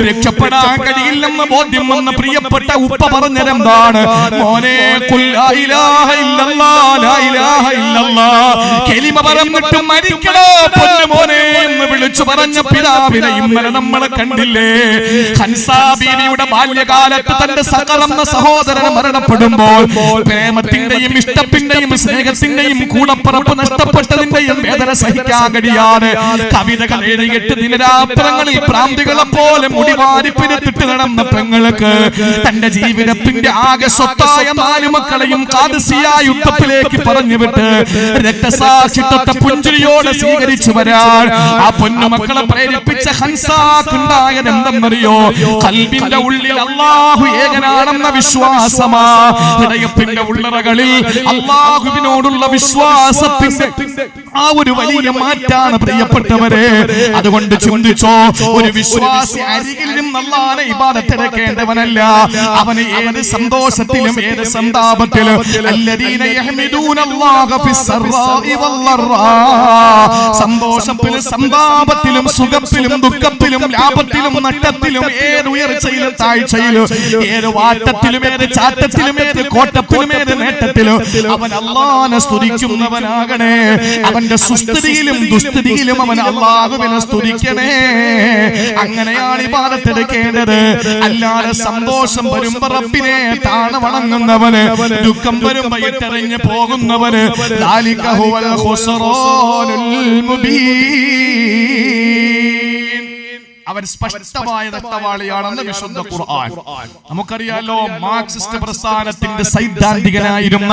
രക്ഷപ്പെടാൻ കഴിയില്ലെന്ന് ബോധ്യം വന്ന പ്രിയപ്പെട്ട ഉപ്പ പറഞ്ഞതെന്താണ്? മോനെ ഖുൽ ലാ ഇലാഹ ഇല്ലല്ലാഹ് ലാ ഇലാഹ ഇല്ലല്ലാഹ് കലിമ പറഞ്ഞിട്ട് മരിക്കണോ പൊന്നു മോനെ എന്ന് വിളിച്ചു പറഞ്ഞ പിതാവിനെ ഇന്നലെ നമ്മൾ കണ്ടില്ലേ? ഹൻസാ ബീവിയുടെ ബാല്യകാലത്ത് തന്റെ സകലന്ന സഹോദരൻ മരണപ്പെടുമ്പോൾ പ്രേമത്തിന്റെയും ഇഷ്ടത്തിന്റെയും സ്നേഹത്തിന്റെയും കൂടപ്പറപ്പ് നഷ്ടപ്പെട്ടതിന്റെയും വേദന സഹിക്കാൻ കഴിയാതെ കവിതകൾ എഴുതിയിട്ട് ദിനരാത്രങ്ങളിൽ ഭ്രാന്തികളെ പോലെ മുടിവാരിപ്പിരത്തിട്ട് നടന്ന പെങ്ങൾക്ക് തന്റെ ജീവിതത്തിന്റെ ആകെ സ്വത്തായ 4 മക്കളെയും ഖാദിസിയ യുദ്ധത്തിലേക്ക് പറഞ്ഞുവിട്ട് രക്തസാക്ഷിത്വത്തെ പുഞ്ചിരിയോടെ സ്വീകരിച്ചു വരാൻ ആ പൊന്നുമക്കളെ പ്രേരിപ്പിച്ച ഹൻസാക്കുണ്ടായത് എന്തെന്നറിയോ? ഖൽബിന്റെ ഉള്ളിൽ അല്ലാഹു ഏകനാണെന്ന വിശ്വാസമാ. ഹൃദയത്തിന്റെ ഉള്ളറകളിൽ അല്ലാഹുവിനോടുള്ള വിശ്വാസത്തിന്റെ ആ ഒരു വലിയ മാറ്റാണ് പ്രിയപ്പെട്ടവരെ. അതുകൊണ്ട് ചിന്തിച്ചോ, ഒരു വിശ്വാസി അരികിൽ നിന്ന് അല്ലാഹുവിനെ ഇബാദത്ത് എടുക്കേണ്ടവനല്ല. അവന് ഏത് സന്തോഷത്തിലും ഏത് സന്താപത്തിലും അല്ലദീന യഹ്മിദൂനല്ലാഹ ഫിസ്സറാഇ വല്ലറാ, സന്തോഷത്തിലും സന്താപത്തിലും സുഖത്തിലും ദുഃഖത്തിലും ലാഭത്തിലും നഷ്ടത്തിലും ഏത് ഉയർച്ചയിലും താഴ്ചയിലും ഏത് വാട്ടത്തിലും ഏത് ചാട്ടത്തിലും ഏത് കോട്ടത്തിലും ഏത് നേട്ടത്തിലും അവൻ അല്ലാഹുവിനെ സ്തുതിക്കുന്നവനാകണേ. അവന്റെ സുസ്ഥിതിയിലും ദുസ്ഥിതിയിലും അവൻ അല്ലാഹുവിനെ സ്തുതിക്കണേ. അങ്ങനെയാണ് ഇബാദത്ത് എടുക്കേണ്ടത്. അല്ലാതെ സന്തോഷം വരുമ്പോ റബ്ബിനെ താണ വണങ്ങുന്നവന്, ദുഃഖം വരുമ്പോ ഇട്ടെറിഞ്ഞ് പോകുന്നവന് ദാലിക ഹുവൽ ഖുസ്റാനുൽ മുബീൻ, അവൻ സ്പഷ്ടമായ നഷ്ടവാളിയാണെന്ന് വിശുദ്ധ ഖുർആൻ. നമുക്കറിയാലോ, മാർക്സിസ്റ്റ് പ്രസ്ഥാനത്തിന്റെ സൈദ്ധാന്തികനായിരുന്ന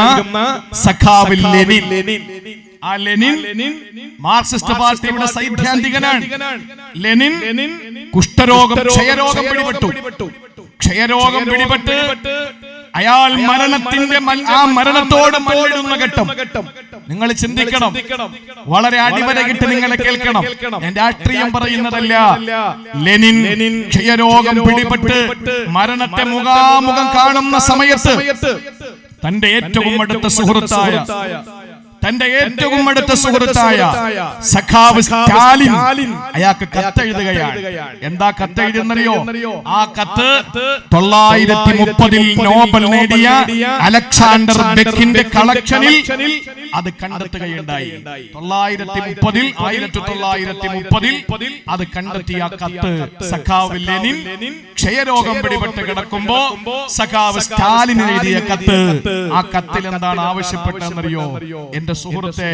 സഖാവ് ലെനിൻ. ആ ലെനിൻ മാർക്സിസ്റ്റ് പാർട്ടിയുടെ സൈദ്ധാന്തികനാണ്. ലെനിൻ കുഷ്ഠരോഗം ക്ഷയരോഗം പിടിപെട്ട് അയാൾ മരണത്തോട് മല്ലിടുന്ന ഘട്ടം നിങ്ങൾ ചിന്തിക്കണം. വളരെ അടിവരകിട്ട് നിങ്ങളെ കേൾക്കണം. ഞാൻ രാഷ്ട്രീയം പറയുന്നതല്ല. ലെനിൻ ക്ഷയരോഗം പിടിപെട്ട് മരണത്തെ മുഖാമുഖം കാണുന്ന സമയത്ത് തന്റെ ഏറ്റവും അടുത്ത സുഹൃത്തായ സഖാവ് സ്റ്റാലിൻ അയാൾക്ക് കത്തെഴുതുകയാണ്. എന്താ കത്തെഴുതുന്നറിയോ? ആ കത്ത് 930 നോബൽ നേടിയ അലക്സാണ്ടർ ബെക്കിന്റെ കളക്ഷനിൽ അത് കണ്ടെത്തുകയുണ്ടായി. 1930 അത് കണ്ടെത്തിയ കത്ത് സഖാവ് ലെനിൻ ക്ഷയരോഗം പിടിപെട്ട് കിടക്കുമ്പോ സഖാവ് സ്റ്റാലിൻ എഴുതിയ കത്ത്. ആ കത്തിൽ എന്താണ് ആവശ്യപ്പെട്ടതെന്നറിയോ? എന്റെ സുഹൃത്തെ,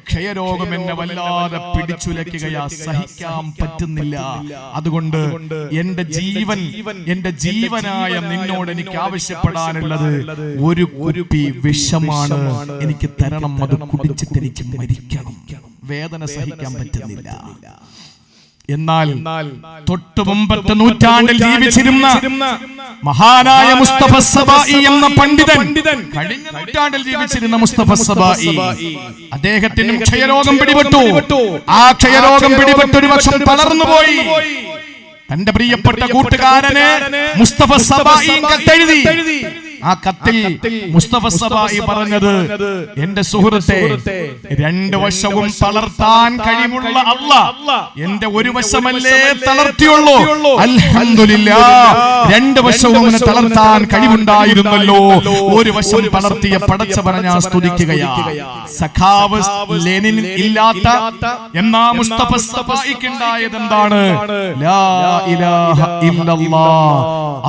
ക്ഷയരോഗം എന്നെ വല്ലാതെ പിടിച്ചുലയ്ക്കുകയാ, സഹിക്കാൻ പറ്റുന്നില്ല. അതുകൊണ്ട് എന്റെ ജീവനായ നിന്നോട് എനിക്ക് ആവശ്യപ്പെടാനുള്ളത് ഒരു കുപ്പി വിഷമാണ്. എനിക്ക് തരണം. അത് കുടിച്ചിട്ട് എനിക്ക് മരിക്കണം. വേദന സഹിക്കാൻ പറ്റുന്നില്ല. എന്നാൽ തൊട്ടു മുമ്പത്തെ നൂറ്റാണ്ടിൽ ജീവിച്ചിരുന്ന മഹാനായ മുസ്തഫ സബായി എന്ന പണ്ഡിതൻ, കഴിഞ്ഞ നൂറ്റാണ്ടിൽ ജീവിച്ചിരുന്ന മുസ്തഫ സബായി, അദ്ദേഹത്തിനും ക്ഷയരോഗം പിടിപെട്ടു. ആ ക്ഷയരോഗം പിടിപെട്ട് ഒരു വർഷം തളർന്നുപോയി. തന്റെ പ്രിയപ്പെട്ട കൂട്ടുകാരന് മുസ്തഫ സബായി കത്തെഴുതി. ആ കത്തിൽ മുസ്തഫ സബായി പറഞ്ഞത്, എന്റെ സുഹൃത്തെ, 2 വശവും തളർത്താൻ കഴിവുള്ള അല്ലാഹ് എന്റെ ഒരു വശമല്ലേ തളർത്തിയുള്ളൂ. അൽഹംദുലില്ലാഹ്, 2 വശവും തളർത്താൻ കഴിവുണ്ടായിരുന്നല്ലോ. ഒരു വശം തളർത്തിയ പടച്ചവനെ ഞാൻ സ്തുതിക്കുകയാണ്. സഖാവ് ലെനിൻ ഇല്ലാത്ത എന്നാ മുസ്തഫ സബായിക്ക് ഉണ്ടായത് എന്താണ്? ലാ ഇലാഹ ഇല്ലല്ലാഹ്,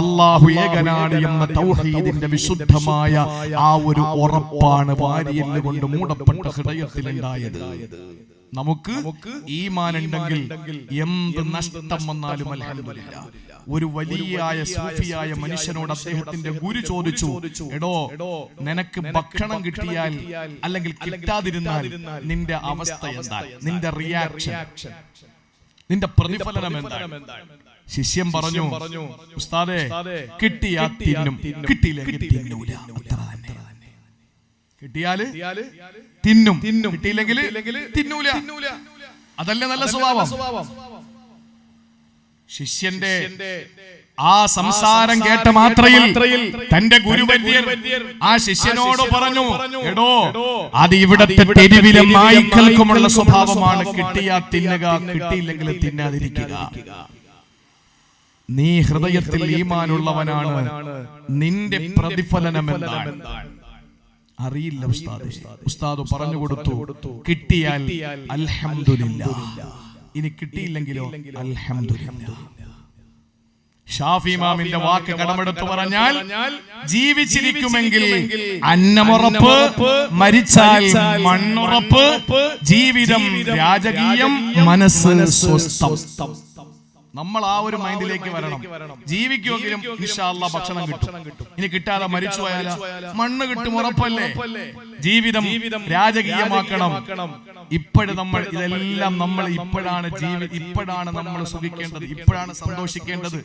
അല്ലാഹു ഏകനാണ് എന്ന തൗഹീദിന്റെ വിശുദ്ധമായ ആ ഒരു ഉറപ്പാണ് വാരിയെല്ല് കൊണ്ട് മൂടപ്പെട്ട ഹൃദയത്തിൽ ഉണ്ടായത്. നമുക്ക് ഈമാൻ ഉണ്ടെങ്കിൽ എന്ത് നഷ്ടം വന്നാലും അൽഹംദുലില്ലാഹ്. ഒരു വലിയായ സൂഫിയായ മനുഷ്യനോട് അദ്ദേഹത്തിന്റെ ഗുരു ചോദിച്ചു, എടോ, നിനക്ക് ഭക്ഷണം കിട്ടിയാൽ അല്ലെങ്കിൽ കിട്ടാതിരുന്നാൽ നിന്റെ അവസ്ഥ എന്താണ്? നിന്റെ റിയാക്ഷൻ, നിന്റെ പ്രതിഫലനം എന്താണ്? ശിഷ്യൻ പറഞ്ഞു, ഉസ്താദേ, കിട്ടിയാ തിന്നും, കിട്ടിയില്ലെങ്കിൽ തിന്നൂല. അത്ര തന്നെ. കിട്ടിയാല് തിന്നും, കിട്ടിയില്ലെങ്കിൽ തിന്നൂല. അതല്ലേ നല്ല സ്വഭാവം? ശിഷ്യന്റെ ആ സംസാരം കേട്ട മാത്രയിൽ തന്റെ ഗുരുവര്യർ ആ ശിഷ്യനോട് പറഞ്ഞു, എടോ അത് ഇവിടത്തെ തെരുവിലെ നായ്ക്കൾക്കുമുള്ള സ്വഭാവമാണ്. കിട്ടിയാ തിന്നുക, കിട്ടിയില്ലെങ്കിൽ തിന്നാതിരിക്കുക. നീ ഹൃദയത്തിൽ ഈമാനുള്ളവനാണ്, നിന്റെ പ്രതിഫലനം എന്താണ് അറിയില്ല ഉസ്താദ്. ഉസ്താദ് പറഞ്ഞു കൊടുത്തു, കിട്ടിയാൽ അൽഹംദുലില്ലാഹ്, ഇനി കിട്ടിയില്ലെങ്കിലോ അൽഹംദുലില്ലാഹ്. ഷാഫി ഇമാമിന്റെ വാക്ക് കടമെടുത്തു പറഞ്ഞാൽ, ജീവിച്ചിരിക്കുമെങ്കിൽ അന്നമുറപ്പ്, മരിച്ചാൽ മണ്ണുറപ്പ്, ജീവിതം രാജകീയം, മനസ്സ് സ്വസ്ഥം. നമ്മൾ ആ ഒരു മൈൻഡിലേക്ക് വരണം. ജീവിക്കുമെങ്കിലും ഇൻഷാ അല്ലാഹ് ഭക്ഷണം കിട്ടും. ഇനി കിട്ടാതെ മരിച്ചു പോയാൽ മണ്ണ് കിട്ടും, ഉറപ്പല്ലേ? ജീവിതം രാജകീയമാക്കണം. നമ്മൾ ഇതെല്ലാം നമ്മൾ ഇപ്പോഴാണ് നമ്മൾ സുഖിക്കേണ്ടത്, ഇപ്പോഴാണ് സന്തോഷിക്കേണ്ടത്,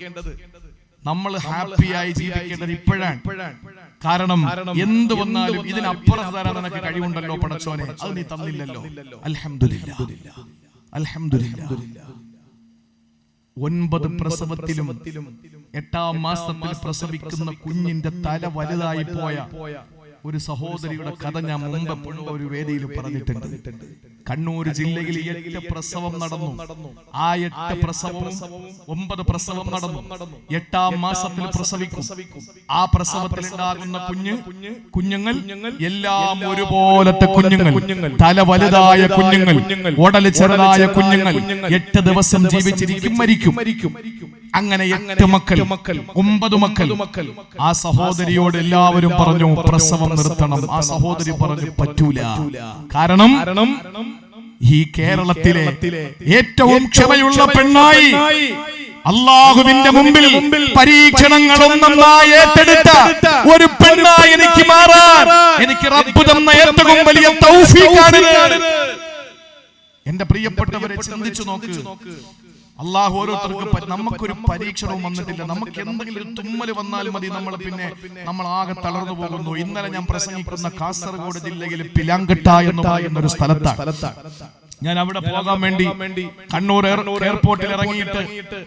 നമ്മൾ ഹാപ്പിയായി ജീവിക്കേണ്ടത് ഇപ്പോഴാണ്. കാരണം എന്ത് വന്നാലും ഇതിനപ്പുറത്ത് തരാൻ നിനക്ക് കഴിവുണ്ടല്ലോ പടച്ചോനെ, അത് നീ തന്നില്ലല്ലോ. അൽഹംദുലില്ലാഹ്, അൽഹംദുലില്ലാഹ്. 9 പ്രസവത്തിലും 8ാം മാസത്തിൽ പ്രസവിക്കുന്ന കുഞ്ഞിന്റെ തല വലുതായി പോയ ഒരു സഹോദരിയുടെ കഥ ഞാൻ മുമ്പ് ഒരു വേദിയിൽ പറഞ്ഞിട്ടുണ്ട്. കണ്ണൂർ ജില്ലയിൽ 8 പ്രസവം നടന്നു. ആ 8 പ്രസവവും 9 പ്രസവം നടന്നു. 8ാം മാസത്തിൽ പ്രസവിക്കും. ആ പ്രസവത്തിൽ ഉണ്ടാകുന്ന കുഞ്ഞുങ്ങൾ എല്ലാം ഒരുപോലത്തെ കുഞ്ഞുങ്ങൾ, തല വലുതായ കുഞ്ഞുങ്ങൾ, ഉടല് ചെറുതായ കുഞ്ഞുങ്ങൾ. 8 ദിവസം ജീവിച്ചിരിക്കും, മരിക്കും. അങ്ങനെ 8 മക്കൾ, 9 മക്കൾ. ആ സഹോദരിയോട് എല്ലാവരും പറഞ്ഞു പ്രസവം നിർത്തണം. ആ സഹോദരി പറഞ്ഞു പറ്റൂല. കാരണം ഈ കേരളത്തിലെ ഏറ്റവും ക്ഷമയുള്ള പെണ്ണായി, അള്ളാഹുവിന്റെ മുമ്പിൽ പരീക്ഷണങ്ങളൊന്നായി ഏറ്റെടുത്ത ഒരു പെണ്ണായി എനിക്ക് മാറാൻ എനിക്ക് റബ്ബ് തന്ന ഏറ്റവും വലിയ തൗഫീഖാണ്. എന്റെ പ്രിയപ്പെട്ടവരെ, ചിന്തിച്ചു നോക്ക്. അള്ളാഹു ഓരോരുത്തർക്കും നമുക്കൊരു പരീക്ഷണവും വന്നിട്ടില്ല. നമുക്ക് എന്തെങ്കിലും ഒരു തുമ്മല് വന്നാൽ മതി, നമ്മൾ ആകെ തളർന്നു പോകുന്നു. ഇന്നലെ ഞാൻ പ്രസംഗിക്കുന്ന കാസർഗോഡ് ജില്ലയിൽ പിലാങ്കട്ട എന്ന് പറയുന്ന ഒരു സ്ഥലത്താണ് ഞാൻ അവിടെ പോകാൻ വേണ്ടി കണ്ണൂർ എയർപോർട്ടിൽ ഇറങ്ങിയിട്ട്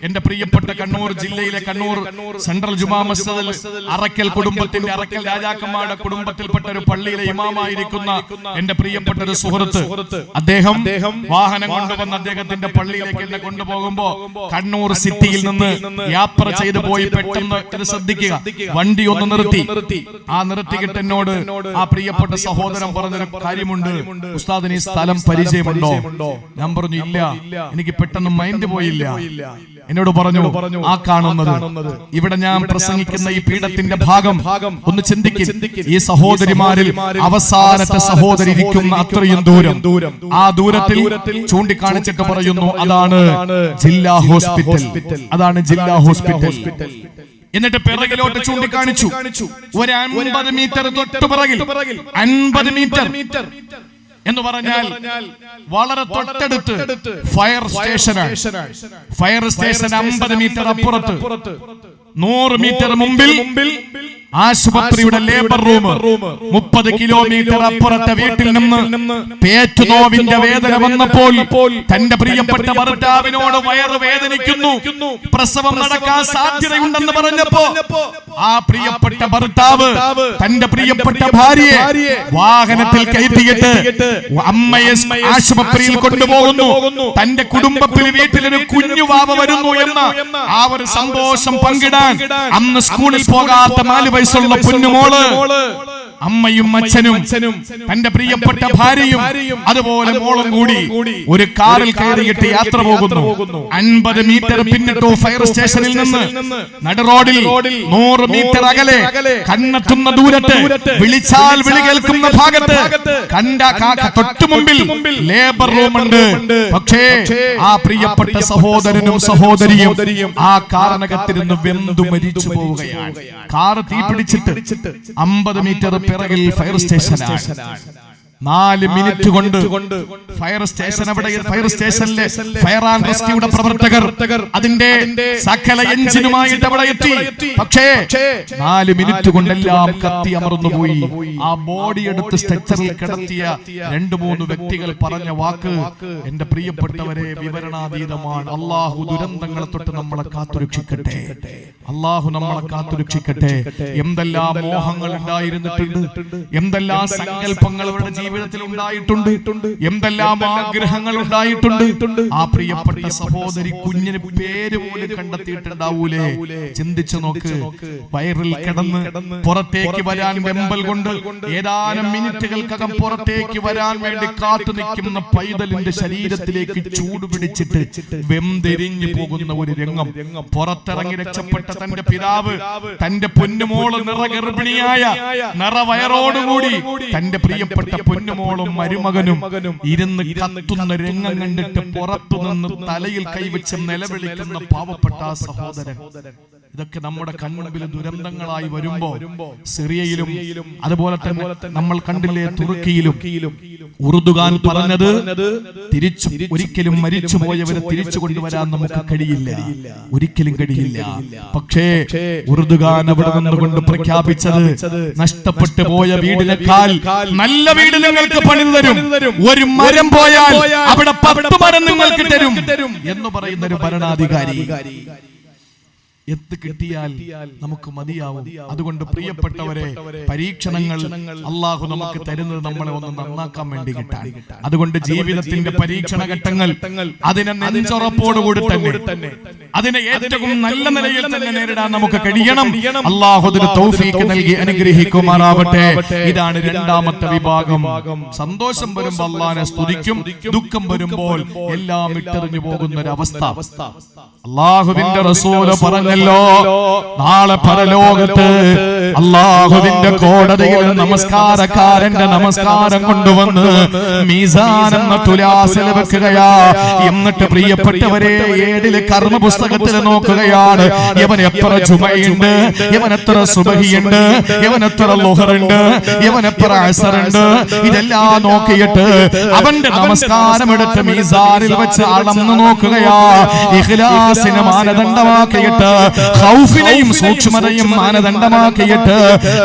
എന്റെ പ്രിയപ്പെട്ട കണ്ണൂർ ജില്ലയിലെ കണ്ണൂർ സെൻട്രൽ ജുമാ മസ്ജിദിൽ അറക്കൽ കുടുംബത്തിന്റെ, അറക്കൽ രാജാക്കന്മാരുടെ കുടുംബത്തിൽപ്പെട്ട ഒരു പള്ളിയിലെ ഇമാമായിരിക്കുന്ന എന്റെ പ്രിയപ്പെട്ട ഒരു സുഹൃത്ത്, അദ്ദേഹം വാഹനം കൊണ്ടുവന്ന് അദ്ദേഹത്തിന്റെ പള്ളിയിലേക്ക് എന്നെ കൊണ്ടുപോകുമ്പോ കണ്ണൂർ സിറ്റിയിൽ നിന്ന് യാത്ര ചെയ്തു പോയി പെട്ടെന്ന് ഇത് ശ്രദ്ധിക്കുക, വണ്ടി ഒന്ന് നിർത്തി. ആ നിർത്തിയിട്ട് എന്നോട് ആ പ്രിയപ്പെട്ട സഹോദരൻ പറഞ്ഞൊരു കാര്യമുണ്ട്, ഉസ്താദിന് ഈ സ്ഥലം പരിചയമുണ്ടോ? ഞാൻ പറഞ്ഞു ഇല്ല, എനിക്ക് പെട്ടെന്ന് മൈൻഡ് പോയില്ല. എന്നോട് പറഞ്ഞു, ആ കാണുന്നത് ഇവിടെ ഞാൻ പ്രസംഗിക്കുന്ന ഈ പീഠത്തിന്റെ ഭാഗം ഒന്ന് ചിന്തിക്കും. ഈ സഹോദരിമാരിൽ അവസാനത്തെ സഹോദരി ഇരിക്കുന്ന അത്രയും ദൂരം, ആ ദൂരത്തിൽ ചൂണ്ടിക്കാണിച്ചിട്ട് പറയുന്നു അതാണ് ജില്ലാ ഹോസ്പിറ്റൽ, അതാണ് ജില്ലാ ഹോസ്പിറ്റൽ. എന്നിട്ട് പിറകിലോട്ട് ചൂണ്ടിക്കാണിച്ചു. ഒരു 50 മീറ്റർ തൊട്ട് പിറകിൽ, 50 മീറ്റർ എന്ന് പറഞ്ഞാൽ വളരെ തൊട്ടടുത്ത് ഫയർ സ്റ്റേഷനാണ്. ഫയർ സ്റ്റേഷൻ 50 മീറ്റർ അപ്പുറത്ത്, 100 മീറ്റർ മുമ്പിൽ ആശുപത്രിയുടെ ലേബർ റൂം, 30 കിലോമീറ്റർ അപ്പുറത്തെ വീട്ടിൽ നിന്ന് പേറ്റുനോവിന്റെ വേദന വന്നപ്പോൾ തന്റെ പ്രിയപ്പെട്ട ഭർത്താവിനോട് വയറ് വേദനിക്കുന്നു, പ്രസവം നടക്കാൻ സാധ്യതയുണ്ടെന്ന് പറഞ്ഞപ്പോ ആ പ്രിയപ്പെട്ട ഭർത്താവ് തന്റെ പ്രിയപ്പെട്ട ഭാര്യയെ വാഹനത്തിൽ കയറ്റിയിട്ട് അമ്മയെ ആശുപത്രിയിൽ കൊണ്ടുപോകുന്നു. തന്റെ കുടുംബത്തിൽ വീട്ടിലൊരു കുഞ്ഞു വാവ വരുന്നു എന്ന ആ ഒരു സന്തോഷം പങ്കിടാൻ അന്ന് സ്കൂളിൽ പോകാത്ത 4 വയസ്സുള്ള കുഞ്ഞുമോള്, അമ്മയും അച്ഛനും തന്റെ പ്രിയപ്പെട്ട ഭാര്യയും അതുപോലെ മോളും കൂടി ഒരു കാറിൽ കയറിയിട്ട് യാത്ര പോകുന്നു. 50 മീറ്റർ പിന്നിട്ടു ഫയർ സ്റ്റേഷനിൽ നിന്ന് നട റോഡിൽ 100 മീറ്റർ അകലെ, കണ്ണെത്തുന്ന ദൂരത്ത്, വിളിച്ചാൽ വിളി കേൾക്കുന്ന ഭാഗത്ത് തൊട്ടു മുമ്പിൽ ലേബർ റൂം ഉണ്ട്. പക്ഷേ ആ പ്രിയപ്പെട്ട സഹോദരനും സഹോദരിയും ആ കാറിനകത്തിരുന്ന് വെന്തു മരിച്ചു പോവുകയാണ്. കാറ് തീ പിടിച്ചിട്ട് 50 മീറ്റർ പിറകിൽ ഫയർ സ്റ്റേഷനാണ്. 4 മിനിറ്റ് കൊണ്ട് ഫയർ സ്റ്റേഷൻ ഫയർ സ്റ്റേഷനിലെ ഫയർ ആൻഡ് റെസ്ക്യൂയുടെ പ്രവർത്തകർ അതിന്റെ സകല എഞ്ചിനുമായിട്ട് അവിടെ എത്തി. പക്ഷേ 4 മിനിറ്റ് കൊണ്ടെല്ലാം കത്തി അമർന്നുപോയി. ആ ബോഡി എടുത്ത് സ്ട്രെച്ചറിൽ കിടത്തിയ 2-3 വ്യക്തികൾ പറഞ്ഞ വാക്ക് എന്റെ പ്രിയപ്പെട്ടവരെ വിവരണാതീതമാണ്. അള്ളാഹു ദുരന്തങ്ങളെ തൊട്ട് നമ്മളെ കാത്തുരക്ഷിക്കട്ടെ. അള്ളാഹു നമ്മളെ കാത്തുരക്ഷിക്കട്ടെ. എന്തെല്ലാം മോഹങ്ങൾ ഉണ്ടായിരുന്നിട്ടുണ്ട്, എന്തെല്ലാം സങ്കല്പങ്ങൾ അവരുടെ ജീവിതത്തിൽ ഉണ്ടായിട്ടുണ്ട്, എന്തെല്ലാം ആഗ്രഹങ്ങൾ ഉണ്ടായിട്ടുണ്ട്. ആ പ്രിയപ്പെട്ട സഹോദരി കുഞ്ഞിന് പേര് പോലും കണ്ടെത്തിയിട്ടുണ്ടാവൂലേ? ചിന്തിച്ചു നോക്ക്. വയറിൽ കിടന്ന് പുറത്തേക്ക് വരാൻ വെമ്പൽ കൊണ്ട് ഏതാനും മിനിറ്റുകൾക്കകം പുറത്തേക്ക് വരാൻ വേണ്ടി കാത്തു നിൽക്കുന്ന പൈതലിന്റെ ശരീരത്തിലേക്ക് ചൂട് പിടിച്ചിട്ട് വെന്തെരിഞ്ഞു പോകുന്ന ഒരു രംഗം. പുറത്തിറങ്ങി രക്ഷപ്പെട്ട തന്റെ പിതാവ് തന്റെ പൊന്നുമോള് നിറഗർഭിണിയായ നിറവയറോടുകൂടി തന്റെ പ്രിയപ്പെട്ട പൊന്നുമോളും മരുമകനും ഇരുന്ന് കത്തുന്ന രംഗം കണ്ടിട്ട് പുറത്തുനിന്ന് തലയിൽ കൈവച്ച് നിലവിളിക്കുന്ന പാവപ്പെട്ട സഹോദരൻ. ഇതൊക്കെ നമ്മുടെ കൺമുമ്പിൽ ദുരന്തങ്ങളായി വരുമ്പോ സിറിയയിലും അതുപോലെ തന്നെ നമ്മൾ കണ്ടില്ലേ തുർക്കിയിലും ഉറുദുഖാൻ പറഞ്ഞത് തിരിച്ചു ഒരിക്കലും മരിച്ചുപോയവരെ തിരിച്ചു കൊണ്ടുവരാൻ നമുക്ക് കഴിയില്ല, ഒരിക്കലും കഴിയില്ല. പക്ഷേ ഉറുദുഖാൻ അവിടെ നിന്നുകൊണ്ട് പ്രഖ്യാപിച്ചത് നഷ്ടപ്പെട്ടു പോയ വീടിനേക്കാൾ നല്ല വീട് നിങ്ങൾക്ക് പണിതു തരും, ഒരു മരം പോയാൽ അവിടെ 10 മരം നിങ്ങൾക്ക് തരും എന്ന് പറയുന്ന ഒരു ഭരണാധികാരി. എത്ത് കിട്ടിയാൽ നമുക്ക് മതിയാവും. അതുകൊണ്ട് പ്രിയപ്പെട്ടവരെ, പരീക്ഷണങ്ങൾ അള്ളാഹു നമുക്ക് തരുന്നത് നമ്മളെ ഒന്ന് നന്നാക്കാൻ വേണ്ടി കിട്ടാൻ. അതുകൊണ്ട് ജീവിതത്തിന്റെ പരീക്ഷണ ഘട്ടങ്ങൾ അതിനെ നെഞ്ചുറപ്പോടുകൂടി തന്നെ അതിനെ ഏറ്റവും നല്ല നിലയിൽ തന്നെ നേരിടാൻ നമുക്ക് കഴിയണം. അള്ളാഹു അതിന് തൗഫീഖ് നൽകി അനുഗ്രഹിക്കുമാറാവട്ടെ. ഇതാണ് രണ്ടാമത്തെ വിഭാഗം. സന്തോഷം വരുമ്പോൾ അള്ളാഹിനെ സ്തുതിക്കും, ദുഃഖം വരുമ്പോൾ എല്ലാം വിട്ടെറിഞ്ഞു പോകുന്ന ഒരു അവസ്ഥ. അള്ളാഹുവിന്റെ റസൂല് പറഞ്ഞല്ലോ, നാളെ പരലോകത്ത് അള്ളാഹുവിന്റെ കോടതിയിൽ നമസ്കാരക്കാരന്റെ നമസ്കാരം കൊണ്ടുവന്ന് മീസാൻ എന്ന തുലാസിൽ വെക്കുകയാ. എന്നിട്ട് പ്രിയപ്പെട്ടവരെ, ഏഴില് കർമ്മ പുസ്തകത്തിൽ നോക്കുകയാണ്. ഇവൻ എത്ര ജുമയുണ്ട്, ഇവൻ എത്ര സുബഹിയുണ്ട്, ഇവൻ എത്ര ലുഹറുണ്ട്, ഇവൻ എത്ര അസറുണ്ട്, ഇതെല്ലാം നോക്കിയിട്ട് അവന്റെ നമസ്കാരം എടുത്ത് മീസാനിൽ വെച്ച് അളന്ന് നോക്കുകയാ. ഇഖ്ലാസിനെ മാനദണ്ഡമാക്കിയിട്ട്, ഖൗഫിനെയും സൂക്ഷ്മതയും മാനദണ്ഡമാക്കിയിട്ട്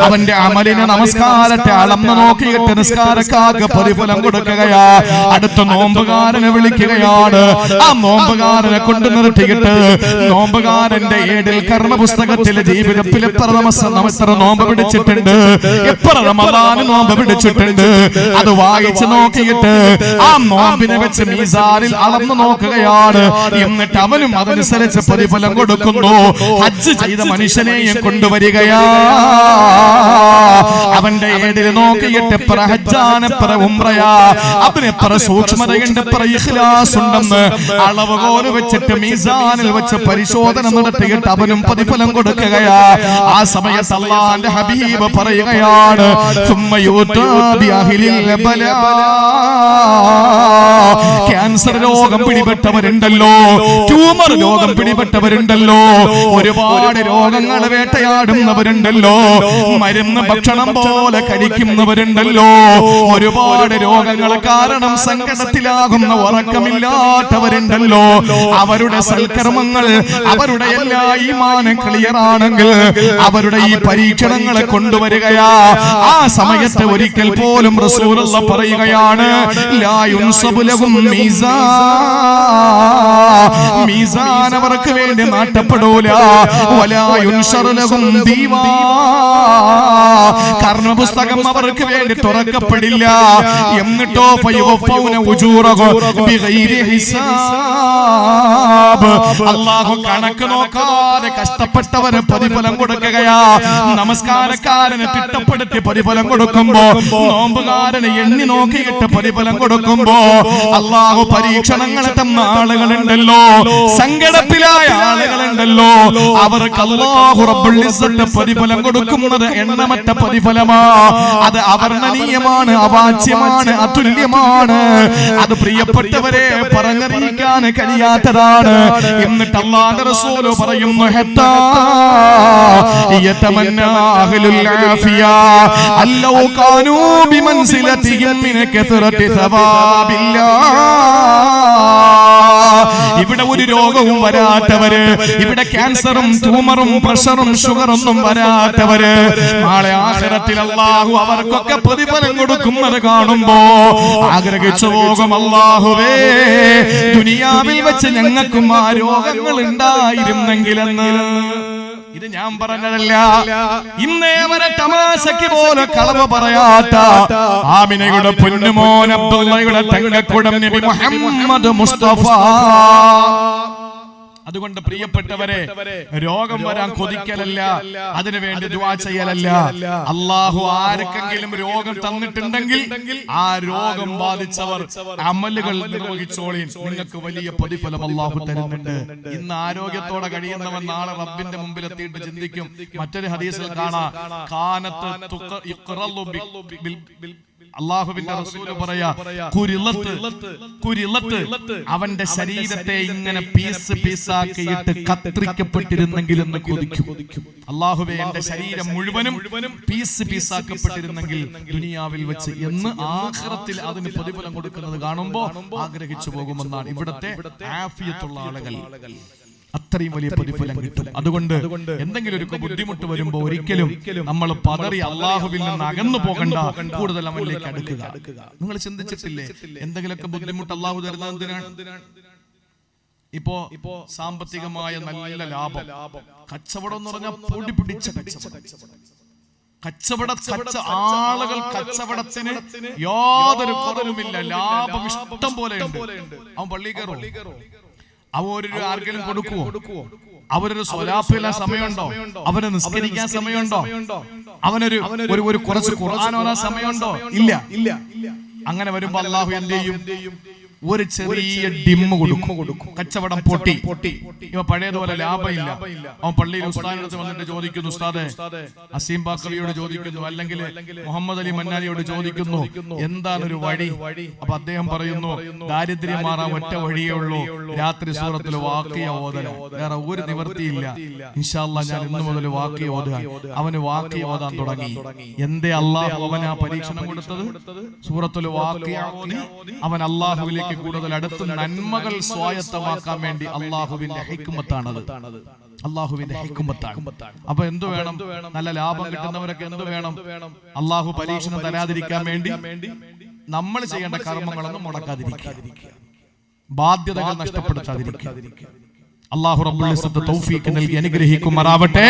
അവന്റെ അമലിനെ നമസ്കാരത്തെ അളന്ന് നോക്കിയിട്ട് നിസ്കാരക്കാർക്ക് പ്രതിഫലം കൊടുക്കുകയാ. അടുത്ത നോമ്പുകാരനെ വിളിക്കുകയാണ്. ആ നോമ്പുകാരനെ കൊണ്ട് നിർത്തിയിട്ട് നോമ്പുകാരന്റെ ഏടിൽ കർമ്മ പുസ്തകത്തിലെ ജീവിതത്തിൽ എത്ര നോമ്പ് പിടിച്ചിട്ടുണ്ട്, എത്ര റമദാൻ നോമ്പ് പിടിച്ചിട്ടുണ്ട്, അത് വായിച്ചു നോക്കിയിട്ട് ആ നോമ്പിനെ വെച്ച് മീസാനിൽ അളന്നു നോക്കുകയാണ്. എന്നിട്ട് അവനും അതനുസരിച്ച് പ്രതിഫലം കൊടുക്കുന്നു. ഹജ്ജ് ചെയ്ത മനുഷ്യനെയും കൊണ്ടുവരികയാ. അവന്റെ ഏടിൽ നോക്കിയിട്ട് എത്ര ഹജ്ജാണ്, എത്ര ഉംറയാ, അവനെത്ര സൂക്ഷ്മതയുണ്ട്, എത്ര ഇഖ്ലാസ് ഉണ്ടെന്ന് അളവുകോല് വെച്ചിട്ട് മീസാനിൽ വെച്ച് പരിശോധന നടത്തിയിട്ട് അവനും പ്രതിഫലം കൊടുക്കുകയാ. ആ സമയത്ത് അല്ലാഹുവിന്റെ ഹബീബ് പറയുകയാണ്, ക്യാൻസർ രോഗം പിടിപെട്ടവരുണ്ടല്ലോ, ട്യൂമർ രോഗം പിടിപെട്ടവരുണ്ടല്ലോ, ഒരുപാട് രോഗങ്ങൾ വേട്ടയാടുന്നവരുണ്ടല്ലോ, മരുന്ന് ഭക്ഷണം പോലെ കഴിക്കുന്നവരുണ്ടല്ലോ, ഒരുപാട് രോഗങ്ങൾ കാരണം സങ്കടത്തിലാകുന്ന ഉറക്കമില്ലാത്തവരുണ്ടല്ലോ. അവരുടെ സൽക്കർമ്മങ്ങൾ, അവരുടെ എല്ലാ ഈമാനും ക്ലിയർ ആണെങ്കിൽ അവരുടെ ഈ പരീക്ഷണങ്ങളെ കൊണ്ടുവരികയാ. ആ സമയത്ത് ഒരിക്കൽ പോലും റസൂലുള്ളാഹി പറയുകയാണ്, ലാ യുൻസബു ലഹും മീസാൻ അവർക്ക് വേണ്ടി നാട്ടപ്പെടൂല, വലാ യുൻശറു ലഹും ദീവാ കർമ്മപുസ്തകം അവർക്ക് വേണ്ടി തുറക്കപ്പെടില്ല. എന്നിട്ടോ ഫയുവഫൗന ഉജൂറഹും ബിഗൈരി ഹിസാബ്, അല്ലാഹു കണക്ക് നോക്കാതെ കഷ്ടപ്പെട്ടവന് പ്രതിഫലം കൊടുക്കുകയാ. നമസ്കാരക്കാരന് തിട്ടപ്പെടുത്തി പ്രതിഫലം കൊടുക്കുമ്പോ, നോമ്പുകാരന് എണ്ണി നോക്കിയിട്ട് പ്രതിഫലം കൊടുക്കുമ്പോ, അല്ലാഹു പരീക്ഷണങ്ങളെ തന്ന ആളുകളുണ്ടല്ലോ, സങ്കടത്തിലായ ആളുകളുണ്ടല്ലോ, അവർക്ക് അല്ലാഹു റബ്ബുൽ ഇസ്സത്ത് പ്രതിഫലം കൊടുക്കുന്നത് എണ്ണമറ്റ പ്രതിഫലമാ. അത് അവർണ്ണനീയമാണ്, അവാച്യമാണ്, അതുല്യമാണ്. അത് പ്രിയപ്പെട്ടവരെ പറഞ്ഞറിയിക്കാൻ കഴിയാത്തതാണ്. എന്നിട്ട് അല്ലാഹുവിന്റെ റസൂൽ പറയുന്നു, ഹത്താ യതമന്നാ അഹ്ലുൽ ആഫിയ അല്ലൗ കാനൂ ബിമൻസിലതിഹിം മിൻ കസറതി സവാബില്ലാഹ്. ഇവിടെ ഒരു രോഗവും വരാത്തവര്, ഇവിടെ ക്യാൻസറും ട്യൂമറും പ്രഷറും ഷുഗറൊന്നും വരാത്തവര്, നാളെ ആഖിറത്തിൽ അല്ലാഹു അവർക്കൊക്കെ പ്രതിഫലം കൊടുക്കുന്നത് കാണുമ്പോ ആഗ്രഹിച്ചു പോകും, അല്ലാഹുവേ ദുനിയാവിൽ വെച്ച് ഞങ്ങൾക്കും ആ രോഗങ്ങൾ ഉണ്ടായിരുന്നെങ്കിലെന്ന്. ഇത് ഞാൻ പറഞ്ഞതല്ല, ഇന്നേ വരെ തമാശയ്ക്ക് പോലെ കളവ് പറയാത്ത ആമിനയുടെ പൊന്നുമോൻ അബ്ദുള്ളയുടെ തങ്കക്കുടം നബി മുഹമ്മദ് മുസ്തഫ. അതുകൊണ്ട് പ്രിയപ്പെട്ടവരെ, രോഗം വരാൻ കൊതിക്കലല്ല, അതിനുവേണ്ടി ദുആ ചെയ്യലല്ല. അല്ലാഹു ആർക്കെങ്കിലും രോഗം തന്നിട്ടുണ്ടെങ്കിൽ ആ രോഗം ബാധിച്ചവർ അമലുകൾ നിർവഹിച്ചോളീൻ, നിങ്ങൾക്ക് വലിയ പ്രതിഫലം അല്ലാഹു തരുന്നുണ്ട്. ഇന്ന് ആരോഗ്യത്തോടെ കഴിയുന്നവൻ നാളെ റബ്ബിന്റെ മുമ്പിൽ എത്തിയിട്ട് ചിന്തിക്കും. മറ്റൊരു ഹദീസിൽ കാണാം, കാനത്ത് ഇഖ്റലു ബിൽ അല്ലാഹുവിന്റെ റസൂൽ പറയാ, കുരിലത്ത് അവന്റെ ശരീരത്തെ ഇങ്ങനെ പീസ് പീസാക്കിയിട്ട് കത്രിക്കപ്പെട്ടിരുന്നെങ്കിൽ എന്ന് കൊതിക്കും. അല്ലാഹുവേ എന്റെ ശരീരം മുഴുവനും പീസ് പീസാക്കപ്പെട്ടിരുന്നെങ്കിൽ ദുനിയാവിൽ വെച്ച് എന്ന് ആഖിറത്തിൽ അതിന് പ്രതിഫലം കൊടുക്കുന്നത് കാണുമ്പോ ആഗ്രഹിച്ചു പോകുമെന്നാണ് ഇവിടത്തെ ആഫിയത്തുള്ള ആളുകൾ. അത്രയും വലിയ പ്രതിഫലം കിട്ടും. അതുകൊണ്ട് എന്തെങ്കിലും ഒരു ബുദ്ധിമുട്ട് വരുമ്പോൾ ഒരിക്കലും നമ്മൾ പതറി അല്ലാഹുവിൽ നിന്ന് അകന്നു പോകണ്ട, കൂടുതൽ അവനിലേക്ക് അടുക്കുക. നിങ്ങൾ ചിന്തിച്ചിട്ടില്ലേ, എന്തെങ്കിലുമൊക്കെ ബുദ്ധിമുട്ട് അല്ലാഹു തരുന്നത് എന്തിനാണ്? ഇപ്പോ സാമ്പത്തികമായ നല്ല ലാഭം, കച്ചവടം എന്ന് പറഞ്ഞാൽ പൊടി പിടിച്ച ആളുകൾ കച്ചവടത്തിന് യാതൊരു കുറവുമില്ല, ലാഭം ഇഷ്ടം പോലെ ഉണ്ട്. അവൻ പള്ളി കയറും, അവരൊരു ആർക്കെങ്കിലും കൊടുക്കുവോ? അവരൊരു സ്വലാപ്പില്ല സമയമുണ്ടോ? അവന് നിസ്കരിക്കാൻ സമയമുണ്ടോ? അവനൊരു കുറച്ച് ഖുർആൻ ഓതാൻ സമയമുണ്ടോ? ഇല്ല. അങ്ങനെ വരുമ്പോ അല്ലാഹു എന്ത് ചെയ്യും? ഒരു ചെറിയ ഡിമ്മ് കൊടുക്കും. കച്ചവടം പൊട്ടി. ഇവ പഴയതുപോലെ ലാഭമില്ല. അവൻ പള്ളിയിൽ ഉസ്താദിനടുത്ത് വന്നിട്ട് ചോദിക്കുന്നു, ഉസ്താദെ, അസീം ബാക്കവിയോട് ചോദിക്കുന്നു, അല്ലെങ്കിൽ മുഹമ്മദ് അലി മന്നാലിയോട് ചോദിക്കുന്നു, എന്താണൊരു വഴി? അപ്പൊ അദ്ദേഹം പറയുന്നു, ദാരിദ്ര്യം മാറാൻ ഒറ്റ വഴിയേ ഉള്ളൂ, രാത്രി സൂറത്തിൽ വാക്കിയ ഓതല, വേറെ ഒരു നിവൃത്തിയില്ല. ഇൻഷാ അല്ലാഹ് ഞാൻ ഇന്നു മുതൽ വാക്കിയ ഓതുക. അവന് വാക്കിയ ഓതാൻ തുടങ്ങി. എന്തേ അല്ലാഹു അവന് ആ പരീക്ഷണം കൊടുത്തത്? സൂറത്തുൽ വാക്കിയ അവൻ അല്ലാഹുവിലേക്ക് കൂടുതൽ അടുത്ത് നന്മകൾ സ്വായത്തമാക്കാൻ വേണ്ടി അല്ലാഹുവിന്റെ ഹിക്മത്താണത്. അല്ലാഹുവിന്റെ ഹിക്മത്താണ്. അപ്പൊ എന്തു വേണം? നല്ല ലാഭം കിട്ടുന്നവരൊക്കെ എന്തു വേണം? അല്ലാഹു പരീക്ഷണം തരാതിരിക്കാൻ വേണ്ടി നമ്മൾ ചെയ്യേണ്ട കർമ്മങ്ങളൊന്നും മുടക്കാതിരിക്കുക, ബാധ്യതകൾ നഷ്ടപ്പെടുത്താതിരിക്കുക. അല്ലാഹു റബ്ബുൽ ഇസ്സത്ത് തൗഫീഖ് നൽകി അനുഗ്രഹിക്കുമാറാവട്ടെ.